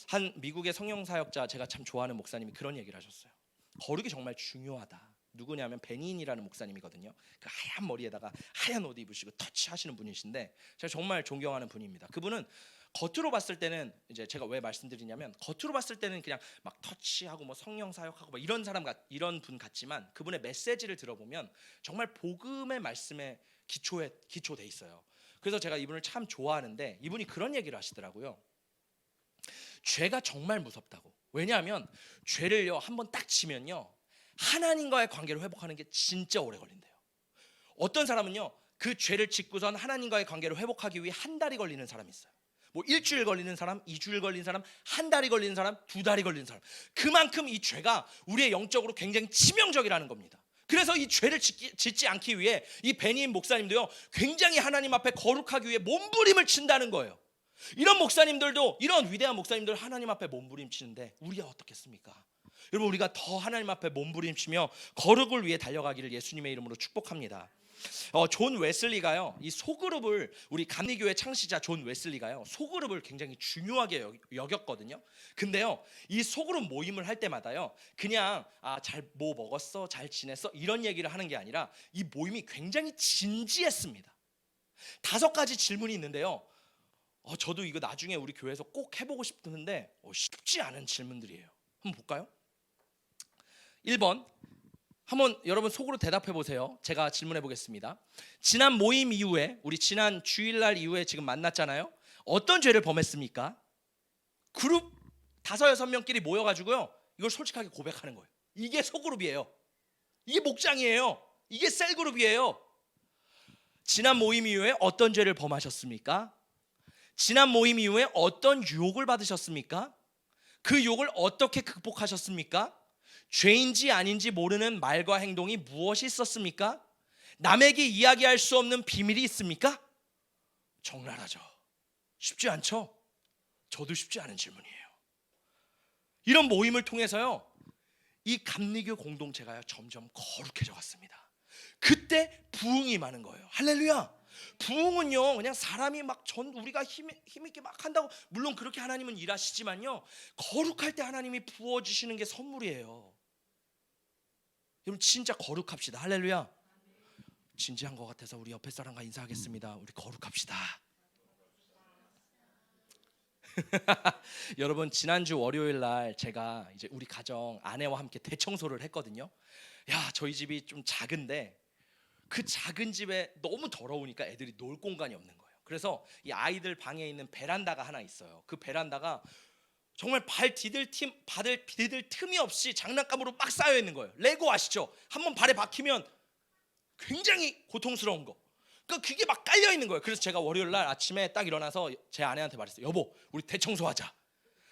한 미국의 성령사역자, 제가 참 좋아하는 목사님이 그런 얘기를 하셨어요. 거룩이 정말 중요하다. 누구냐면 베닌이라는 목사님이거든요. 그 하얀 머리에다가 하얀 옷 입으시고 터치하시는 분이신데 제가 정말 존경하는 분입니다. 그분은 겉으로 봤을 때는, 이제 제가 왜 말씀드리냐면, 겉으로 봤을 때는 그냥 막 터치하고 뭐 성령 사역하고 뭐 이런 분 같지만 그분의 메시지를 들어보면 정말 복음의 말씀에 기초돼 있어요. 그래서 제가 이분을 참 좋아하는데 이분이 그런 얘기를 하시더라고요. 죄가 정말 무섭다고. 왜냐하면 죄를요 한번 딱 치면요 하나님과의 관계를 회복하는 게 진짜 오래 걸린대요. 어떤 사람은요 그 죄를 짓고선 하나님과의 관계를 회복하기 위해 한 달이 걸리는 사람이 있어요. 뭐 일주일 걸리는 사람, 2주일 걸리는 사람, 한 달이 걸리는 사람, 2달이 걸리는 사람. 그만큼 이 죄가 우리의 영적으로 굉장히 치명적이라는 겁니다. 그래서 이 죄를 짓지 않기 위해 이 베니인 목사님도요 굉장히 하나님 앞에 거룩하기 위해 몸부림을 친다는 거예요. 이런 목사님들도, 이런 위대한 목사님들 하나님 앞에 몸부림 치는데 우리야 어떻겠습니까? 여러분, 우리가 더 하나님 앞에 몸부림치며 거룩을 위해 달려가기를 예수님의 이름으로 축복합니다. 존 웨슬리가요, 이 소그룹을, 우리 감리교회 창시자 존 웨슬리가요 소그룹을 굉장히 중요하게 여겼거든요. 근데요 이 소그룹 모임을 할 때마다요 그냥 잘 뭐 먹었어, 잘 지냈어 이런 얘기를 하는 게 아니라 이 모임이 굉장히 진지했습니다. 5가지 질문이 있는데요, 저도 이거 나중에 우리 교회에서 꼭 해보고 싶은데 쉽지 않은 질문들이에요. 한번 볼까요? 1번, 한번 여러분 속으로 대답해 보세요. 제가 질문해 보겠습니다. 지난 모임 이후에, 우리 지난 주일날 이후에 지금 만났잖아요. 어떤 죄를 범했습니까? 그룹 5-6명끼리 모여가지고요 이걸 솔직하게 고백하는 거예요. 이게 소그룹이에요. 이게 목장이에요. 이게 셀그룹이에요. 지난 모임 이후에 어떤 죄를 범하셨습니까? 지난 모임 이후에 어떤 유혹을 받으셨습니까? 그 유혹을 어떻게 극복하셨습니까? 죄인지 아닌지 모르는 말과 행동이 무엇이 있었습니까? 남에게 이야기할 수 없는 비밀이 있습니까? 적나라하죠. 쉽지 않죠? 저도 쉽지 않은 질문이에요. 이런 모임을 통해서요 이 감리교 공동체가요 점점 거룩해져 갔습니다. 그때 부흥이 많은 거예요. 할렐루야. 부흥은요 그냥 사람이 막 우리가 힘있게 막 한다고, 물론 그렇게 하나님은 일하시지만요 거룩할 때 하나님이 부어주시는 게 선물이에요. 여러분 진짜 거룩합시다. 할렐루야. 진지한 것 같아서 우리 옆에 사람과 인사하겠습니다. 우리 거룩합시다. 여러분, 지난주 월요일 날 제가 이제 우리 가정 아내와 함께 대청소를 했거든요. 야, 저희 집이 좀 작은데 그 작은 집에 너무 더러우니까 애들이 놀 공간이 없는 거예요. 그래서 이 아이들 방에 있는 베란다가 하나 있어요. 그 베란다가 정말 발 디딜 틈이 없이 장난감으로 막 쌓여 있는 거예요. 레고 아시죠? 한번 발에 박히면 굉장히 고통스러운 거. 그러니까 그게 막 깔려 있는 거예요. 그래서 제가 월요일 날 아침에 딱 일어나서 제 아내한테 말했어요. 여보, 우리 대청소하자.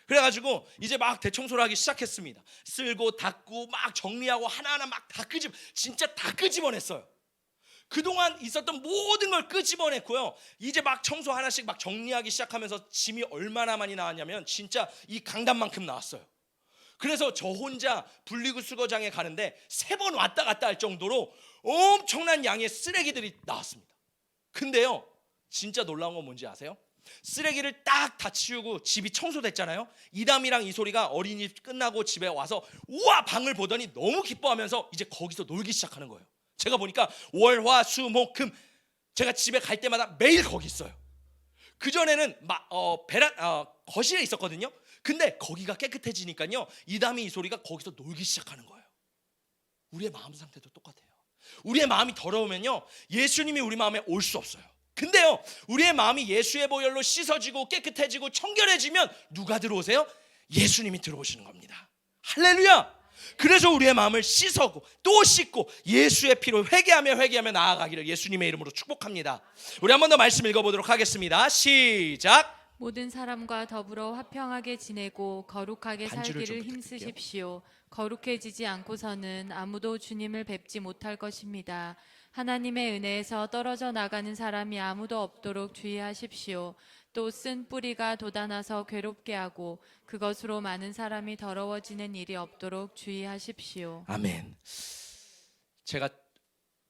그래가지고 이제 막 대청소를 하기 시작했습니다. 쓸고 닦고 막 정리하고 하나하나 막 다 진짜 다 끄집어냈어요. 그동안 있었던 모든 걸 끄집어냈고요. 이제 막 청소 하나씩 막 정리하기 시작하면서 짐이 얼마나 많이 나왔냐면 진짜 이 강단만큼 나왔어요. 그래서 저 혼자 분리수거장에 가는데 3번 왔다 갔다 할 정도로 엄청난 양의 쓰레기들이 나왔습니다. 근데요, 진짜 놀라운 건 뭔지 아세요? 쓰레기를 딱 다 치우고 집이 청소됐잖아요. 이담이랑 이소리가 어린이집 끝나고 집에 와서 우와 방을 보더니 너무 기뻐하면서 이제 거기서 놀기 시작하는 거예요. 제가 보니까 월, 화, 수, 목, 금 제가 집에 갈 때마다 매일 거기 있어요. 그전에는 거실에 있었거든요. 근데 거기가 깨끗해지니까요, 이담이 이소리가 거기서 놀기 시작하는 거예요. 우리의 마음 상태도 똑같아요. 우리의 마음이 더러우면요, 예수님이 우리 마음에 올 수 없어요. 근데요, 우리의 마음이 예수의 보혈로 씻어지고 깨끗해지고 청결해지면 누가 들어오세요? 예수님이 들어오시는 겁니다. 할렐루야. 그래서 우리의 마음을 씻고 또 씻고 예수의 피로 회개하며 나아가기를 예수님의 이름으로 축복합니다. 우리 한 번 더 말씀 읽어보도록 하겠습니다. 시작. 모든 사람과 더불어 화평하게 지내고 거룩하게 반주를 좀 살기를 힘쓰십시오. 거룩해지지 않고서는 아무도 주님을 뵙지 못할 것입니다. 하나님의 은혜에서 떨어져 나가는 사람이 아무도 없도록 주의하십시오. 또 쓴 뿌리가 돋아나서 괴롭게 하고 그것으로 많은 사람이 더러워지는 일이 없도록 주의하십시오. 아멘. 제가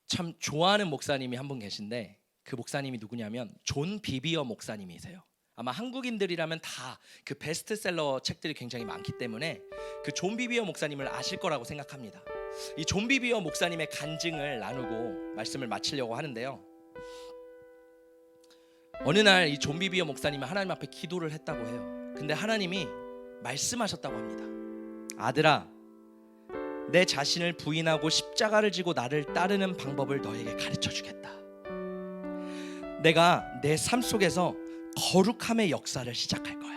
참 좋아하는 목사님이 한 분 계신데 그 목사님이 누구냐면 존 비비어 목사님이세요. 아마 한국인들이라면 다 그 베스트셀러 책들이 굉장히 많기 때문에 그 존 비비어 목사님을 아실 거라고 생각합니다. 이 존 비비어 목사님의 간증을 나누고 말씀을 마치려고 하는데요. 어느 날 이 존 비비어 목사님이 하나님 앞에 기도를 했다고 해요. 근데 하나님이 말씀하셨다고 합니다. 아들아, 내 자신을 부인하고 십자가를 지고 나를 따르는 방법을 너에게 가르쳐 주겠다. 내가 내 삶 속에서 거룩함의 역사를 시작할 거야.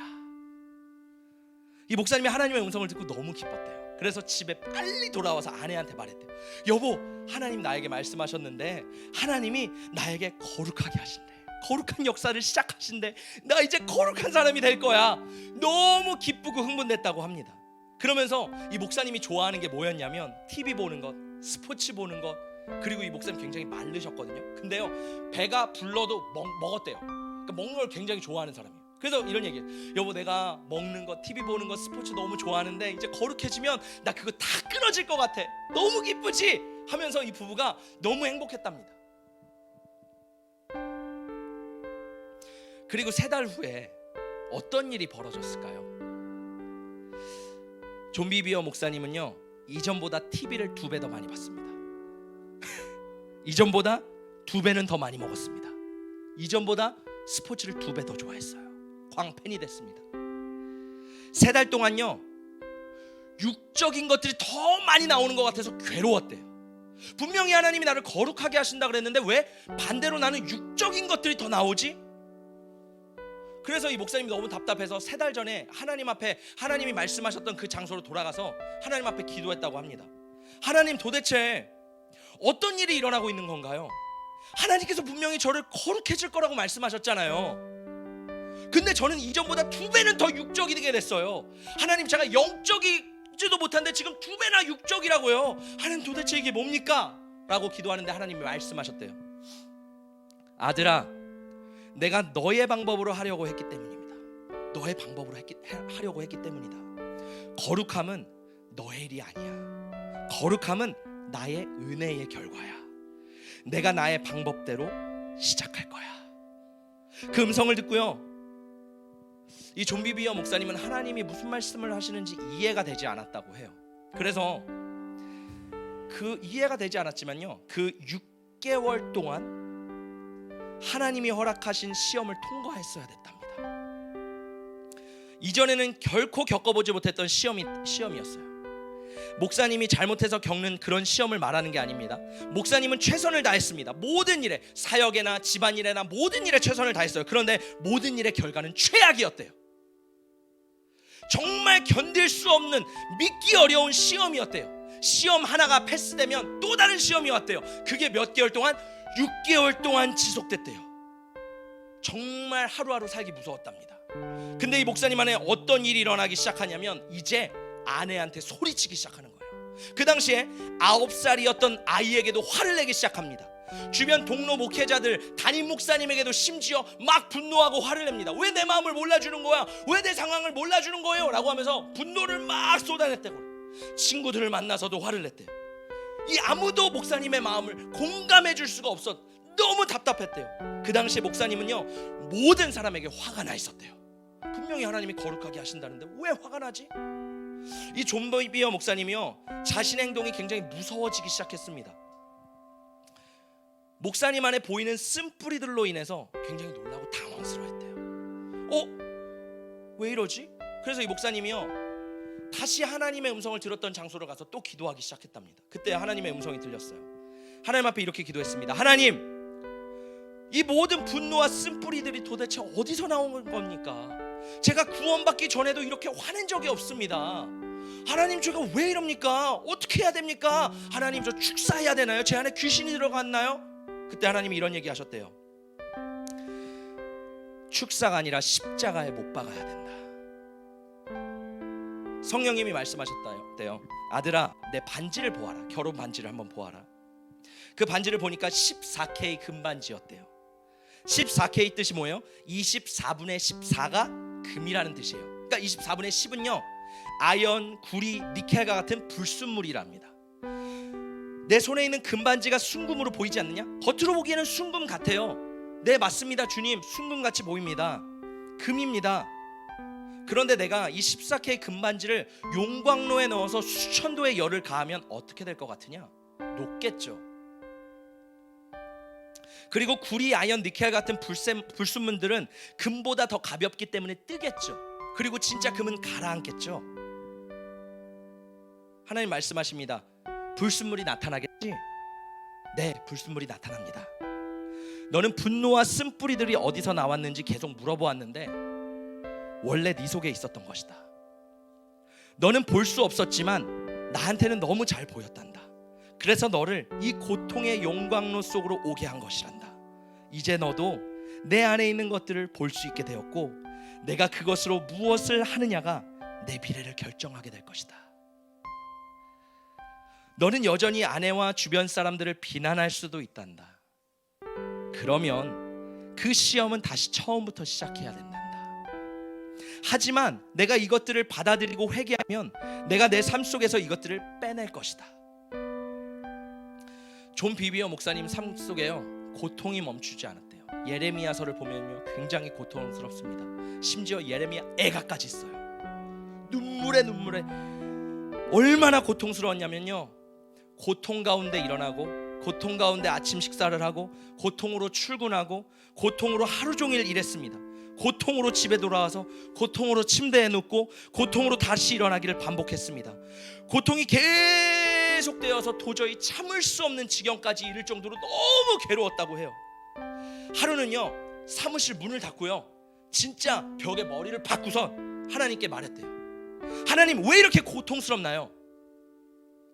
이 목사님이 하나님의 음성을 듣고 너무 기뻤대요. 그래서 집에 빨리 돌아와서 아내한테 말했대요. 여보, 하나님 나에게 말씀하셨는데 하나님이 나에게 거룩하게 하신대. 거룩한 역사를 시작하신대. 나 이제 거룩한 사람이 될 거야. 너무 기쁘고 흥분됐다고 합니다. 그러면서 이 목사님이 좋아하는 게 뭐였냐면 TV 보는 것, 스포츠 보는 것, 그리고 이 목사님 굉장히 마르셨거든요. 근데요, 배가 불러도 먹었대요. 그러니까 먹는 걸 굉장히 좋아하는 사람이에요. 그래서 이런 얘기예요. 여보, 내가 먹는 거, TV 보는 거, 스포츠 너무 좋아하는데 이제 거룩해지면 나 그거 다 끊어질 것 같아. 너무 기쁘지? 하면서 이 부부가 너무 행복했답니다. 그리고 3달 후에 어떤 일이 벌어졌을까요? 존 비비어 목사님은요, 이전보다 TV를 2배 더 많이 봤습니다. 이전보다 2배는 더 많이 먹었습니다. 이전보다 스포츠를 2배 더 좋아했어요. 광팬이 됐습니다. 3달 동안요, 육적인 것들이 더 많이 나오는 것 같아서 괴로웠대요. 분명히 하나님이 나를 거룩하게 하신다 그랬는데 왜 반대로 나는 육적인 것들이 더 나오지? 그래서 이 목사님이 너무 답답해서 3달 전에 하나님 앞에 하나님이 말씀하셨던 그 장소로 돌아가서 하나님 앞에 기도했다고 합니다. 하나님, 도대체 어떤 일이 일어나고 있는 건가요? 하나님께서 분명히 저를 거룩해질 거라고 말씀하셨잖아요. 근데 저는 이전보다 2배는 더 육적이게 됐어요. 하나님, 제가 영적이지도 못한데 지금 2배나 육적이라고요. 하나님, 도대체 이게 뭡니까? 라고 기도하는데 하나님이 말씀하셨대요. 아들아, 내가 너의 방법으로 하려고 했기 때문입니다. 너의 방법으로 하려고 했기 때문이다. 거룩함은 너의 일이 아니야. 거룩함은 나의 은혜의 결과야. 내가 나의 방법대로 시작할 거야. 그 음성을 듣고요, 이 존 비비어 목사님은 하나님이 무슨 말씀을 하시는지 이해가 되지 않았다고 해요. 그래서 그 이해가 되지 않았지만요, 그 6개월 동안 하나님이 허락하신 시험을 통과했어야 됐답니다. 이전에는 결코 겪어보지 못했던 시험이었어요. 목사님이 잘못해서 겪는 그런 시험을 말하는 게 아닙니다. 목사님은 최선을 다했습니다. 모든 일에, 사역에나 집안일에나 모든 일에 최선을 다했어요. 그런데 모든 일의 결과는 최악이었대요. 정말 견딜 수 없는, 믿기 어려운 시험이었대요. 시험 하나가 패스되면 또 다른 시험이 왔대요. 그게 몇 개월 동안, 6개월 동안 지속됐대요. 정말 하루하루 살기 무서웠답니다. 근데 이 목사님 안에 어떤 일이 일어나기 시작하냐면 이제 아내한테 소리치기 시작하는 거예요. 그 당시에 9살이었던 아이에게도 화를 내기 시작합니다. 주변 동료 목회자들, 담임 목사님에게도 심지어 막 분노하고 화를 냅니다. 왜 내 마음을 몰라주는 거야? 왜 내 상황을 몰라주는 거예요? 라고 하면서 분노를 막 쏟아냈대요. 친구들을 만나서도 화를 냈대요. 이 아무도 목사님의 마음을 공감해 줄 수가 없어 너무 답답했대요. 그 당시에 목사님은요, 모든 사람에게 화가 나 있었대요. 분명히 하나님이 거룩하게 하신다는데 왜 화가 나지? 이 존 비어 목사님이요, 자신의 행동이 굉장히 무서워지기 시작했습니다. 목사님 안에 보이는 쓴뿌리들로 인해서 굉장히 놀라고 당황스러워했대요. 왜 이러지? 그래서 이 목사님이요, 다시 하나님의 음성을 들었던 장소를 가서 또 기도하기 시작했답니다. 그때 하나님의 음성이 들렸어요. 하나님 앞에 이렇게 기도했습니다. 하나님, 이 모든 분노와 쓴뿌리들이 도대체 어디서 나온 겁니까? 제가 구원받기 전에도 이렇게 화낸 적이 없습니다. 하나님, 제가 왜 이럽니까? 어떻게 해야 됩니까? 하나님, 저 축사해야 되나요? 제 안에 귀신이 들어갔나요? 그때 하나님이 이런 얘기 하셨대요. 축사가 아니라 십자가에 못 박아야 된다. 성령님이 말씀하셨대요. 아들아, 내 반지를 보아라. 결혼 반지를 한번 보아라. 그 반지를 보니까 14K 금반지였대요. 14K 뜻이 뭐예요? 24분의 14가 금이라는 뜻이에요. 그러니까 24분의 10은요, 아연, 구리, 니켈과 같은 불순물이랍니다. 내 손에 있는 금반지가 순금으로 보이지 않느냐? 겉으로 보기에는 순금 같아요. 네, 맞습니다 주님, 순금같이 보입니다. 금입니다. 그런데 내가 이 14K 금반지를 용광로에 넣어서 수천 도의 열을 가하면 어떻게 될 것 같으냐? 녹겠죠. 그리고 구리, 아연, 니켈 같은 불순물들은 금보다 더 가볍기 때문에 뜨겠죠. 그리고 진짜 금은 가라앉겠죠. 하나님 말씀하십니다. 불순물이 나타나겠지? 네, 불순물이 나타납니다. 너는 분노와 쓴뿌리들이 어디서 나왔는지 계속 물어보았는데 원래 네 속에 있었던 것이다. 너는 볼 수 없었지만 나한테는 너무 잘 보였단다. 그래서 너를 이 고통의 용광로 속으로 오게 한 것이란다. 이제 너도 내 안에 있는 것들을 볼 수 있게 되었고 내가 그것으로 무엇을 하느냐가 내 미래를 결정하게 될 것이다. 너는 여전히 아내와 주변 사람들을 비난할 수도 있단다. 그러면 그 시험은 다시 처음부터 시작해야 된단다. 하지만 내가 이것들을 받아들이고 회개하면 내가 내 삶 속에서 이것들을 빼낼 것이다. 존 비비어 목사님 삶 속에요, 고통이 멈추지 않았대요. 예레미야서를 보면요, 굉장히 고통스럽습니다. 심지어 예레미야 애가까지 있어요. 눈물에 얼마나 고통스러웠냐면요, 고통 가운데 일어나고, 고통 가운데 아침 식사를 하고, 고통으로 출근하고, 고통으로 하루 종일 일했습니다. 고통으로 집에 돌아와서 고통으로 침대에 눕고 고통으로 다시 일어나기를 반복했습니다. 고통이 계속되어서 도저히 참을 수 없는 지경까지 이를 정도로 너무 괴로웠다고 해요. 하루는요, 사무실 문을 닫고요, 진짜 벽에 머리를 박고서 하나님께 말했대요. 하나님, 왜 이렇게 고통스럽나요?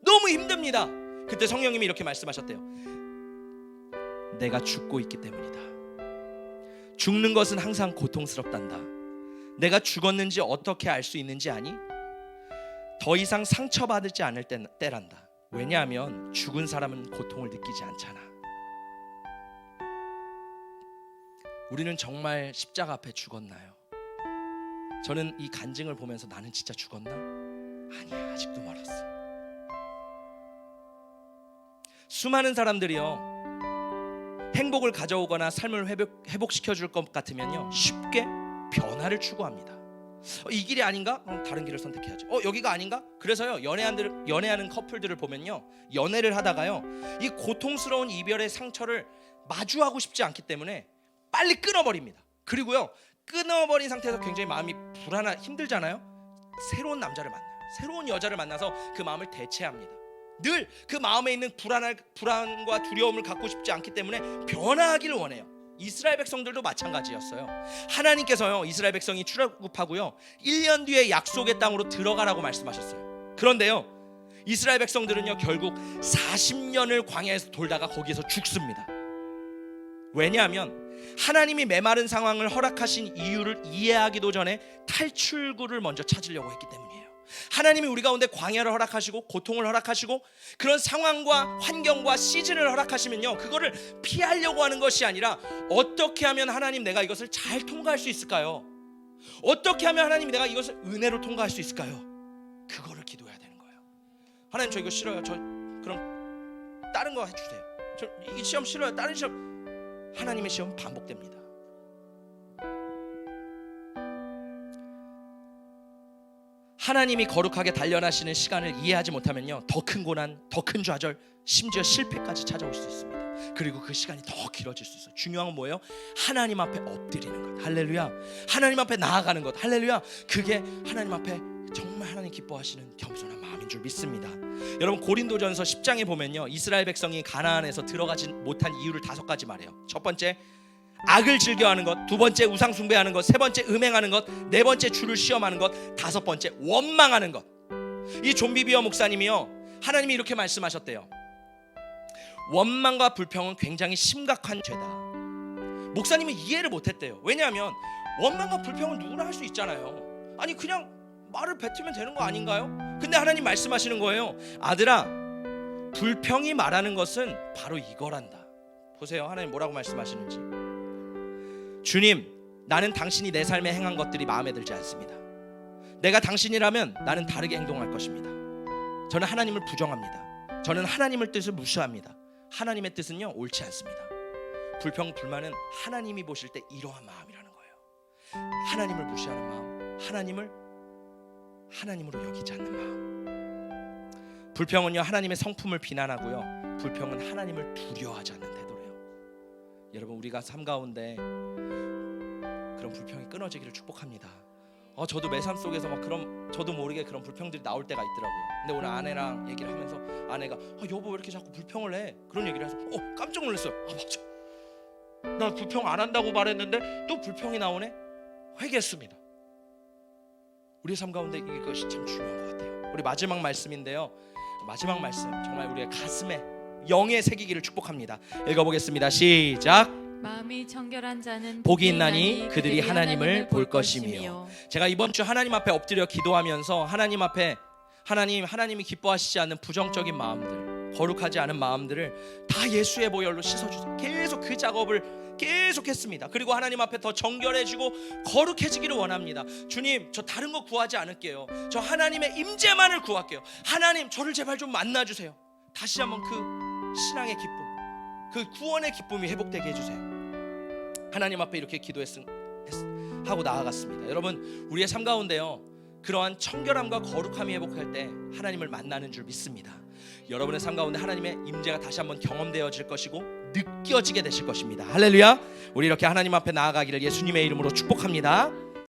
너무 힘듭니다. 그때 성령님이 이렇게 말씀하셨대요. 내가 죽고 있기 때문이다. 죽는 것은 항상 고통스럽단다. 내가 죽었는지 어떻게 알 수 있는지 아니? 더 이상 상처받지 않을 때란다. 왜냐하면 죽은 사람은 고통을 느끼지 않잖아. 우리는 정말 십자가 앞에 죽었나요? 저는 이 간증을 보면서 나는 진짜 죽었나? 아니야, 아직도 멀었어. 수많은 사람들이요, 행복을 가져오거나 삶을 회복시켜 줄 것 같으면요, 쉽게 변화를 추구합니다. 이 길이 아닌가? 다른 길을 선택해야지. 여기가 아닌가? 그래서요, 연애하는 커플들을 보면요, 연애를 하다가요, 이 고통스러운 이별의 상처를 마주하고 싶지 않기 때문에 빨리 끊어버립니다. 그리고요, 끊어버린 상태에서 굉장히 마음이 힘들잖아요. 새로운 남자를 만나요. 새로운 여자를 만나서 그 마음을 대체합니다. 늘 그 마음에 있는 불안과 두려움을 갖고 싶지 않기 때문에 변화하기를 원해요. 이스라엘 백성들도 마찬가지였어요. 하나님께서요 이스라엘 백성이 출애굽하고요 1년 뒤에 약속의 땅으로 들어가라고 말씀하셨어요. 그런데요 이스라엘 백성들은요 결국 40년을 광야에서 돌다가 거기에서 죽습니다. 왜냐하면 하나님이 메마른 상황을 허락하신 이유를 이해하기도 전에 탈출구를 먼저 찾으려고 했기 때문이에요. 하나님이 우리 가운데 광야를 허락하시고 고통을 허락하시고 그런 상황과 환경과 시즌을 허락하시면요 그거를 피하려고 하는 것이 아니라 어떻게 하면 하나님 내가 이것을 잘 통과할 수 있을까요? 어떻게 하면 하나님 내가 이것을 은혜로 통과할 수 있을까요? 그거를 기도해야 되는 거예요. 하나님 저 이거 싫어요. 저 그럼 다른 거 해주세요. 저 이 시험 싫어요. 다른 시험. 하나님의 시험 반복됩니다. 하나님이 거룩하게 단련하시는 시간을 이해하지 못하면요 더 큰 고난, 더 큰 좌절, 심지어 실패까지 찾아올 수 있습니다. 그리고 그 시간이 더 길어질 수 있어요. 중요한 건 뭐예요? 하나님 앞에 엎드리는 것. 할렐루야. 하나님 앞에 나아가는 것. 할렐루야. 그게 하나님 앞에 정말 하나님 기뻐하시는 겸손한 마음인 줄 믿습니다. 여러분 고린도전서 10장에 보면요 이스라엘 백성이 가나안에서 들어가지 못한 이유를 5가지 말해요. 첫 번째 악을 즐겨하는 것, 두 번째 우상 숭배하는 것, 세 번째 음행하는 것, 네 번째 주를 시험하는 것, 다섯 번째 원망하는 것. 이 존 비비어 목사님이요 하나님이 이렇게 말씀하셨대요. 원망과 불평은 굉장히 심각한 죄다. 목사님은 이해를 못했대요. 왜냐하면 원망과 불평은 누구나 할 수 있잖아요. 아니 그냥 말을 뱉으면 되는 거 아닌가요? 근데 하나님 말씀하시는 거예요. 아들아, 불평이 말하는 것은 바로 이거란다. 보세요, 하나님 뭐라고 말씀하시는지. 주님, 나는 당신이 내 삶에 행한 것들이 마음에 들지 않습니다. 내가 당신이라면 나는 다르게 행동할 것입니다. 저는 하나님을 부정합니다. 저는 하나님의 뜻을 무시합니다. 하나님의 뜻은요 옳지 않습니다. 불평, 불만은 하나님이 보실 때 이러한 마음이라는 거예요. 하나님을 무시하는 마음, 하나님으로 여기지 않는 마음. 불평은요 하나님의 성품을 비난하고요, 불평은 하나님을 두려워하지 않는 태도래요. 여러분, 우리가 삶 가운데 그런 불평이 끊어지기를 축복합니다. 저도 내 삶 속에서 막 그런, 저도 모르게 그런 불평들이 나올 때가 있더라고요. 근데 오늘 아내랑 얘기를 하면서 아내가 여보 왜 이렇게 자꾸 불평을 해? 그런 얘기를 해서 깜짝 놀랐어요. 맞아, 나 불평 안 한다고 말했는데 또 불평이 나오네. 회개했습니다. 우리의 삶 가운데 이것이 참 중요한 것 같아요. 우리 마지막 말씀인데요, 마지막 말씀 정말 우리의 가슴에 영에 새기기를 축복합니다. 읽어보겠습니다. 시작. 마음이 청결한 자는 복이 있나니 그들이 하나님을 볼 것이며. 제가 이번 주 하나님 앞에 엎드려 기도하면서 하나님이 기뻐하시지 않는 부정적인 마음들, 거룩하지 않은 마음들을 다 예수의 보혈로 씻어주세요. 계속 그 작업을 계속했습니다. 그리고 하나님 앞에 더 정결해지고 거룩해지기를 원합니다. 주님, 저 다른 거 구하지 않을게요. 저 하나님의 임재만을 구할게요. 하나님, 저를 제발 좀 만나주세요. 다시 한번 그 신앙의 기쁨, 그 구원의 기쁨이 회복되게 해주세요. 하나님 앞에 이렇게 하고 나아갔습니다. 여러분, 우리의 삶 가운데요 그러한 청결함과 거룩함이 회복할 때 하나님을 만나는 줄 믿습니다. 여러분의 삶 가운데 하나님의 임재가 다시 한번 경험되어질 것이고 느껴지게 되실 것입니다. 할렐루야. 우리 이렇게 하나님 앞에 나아가기를 예수님의 이름으로 축복합니다.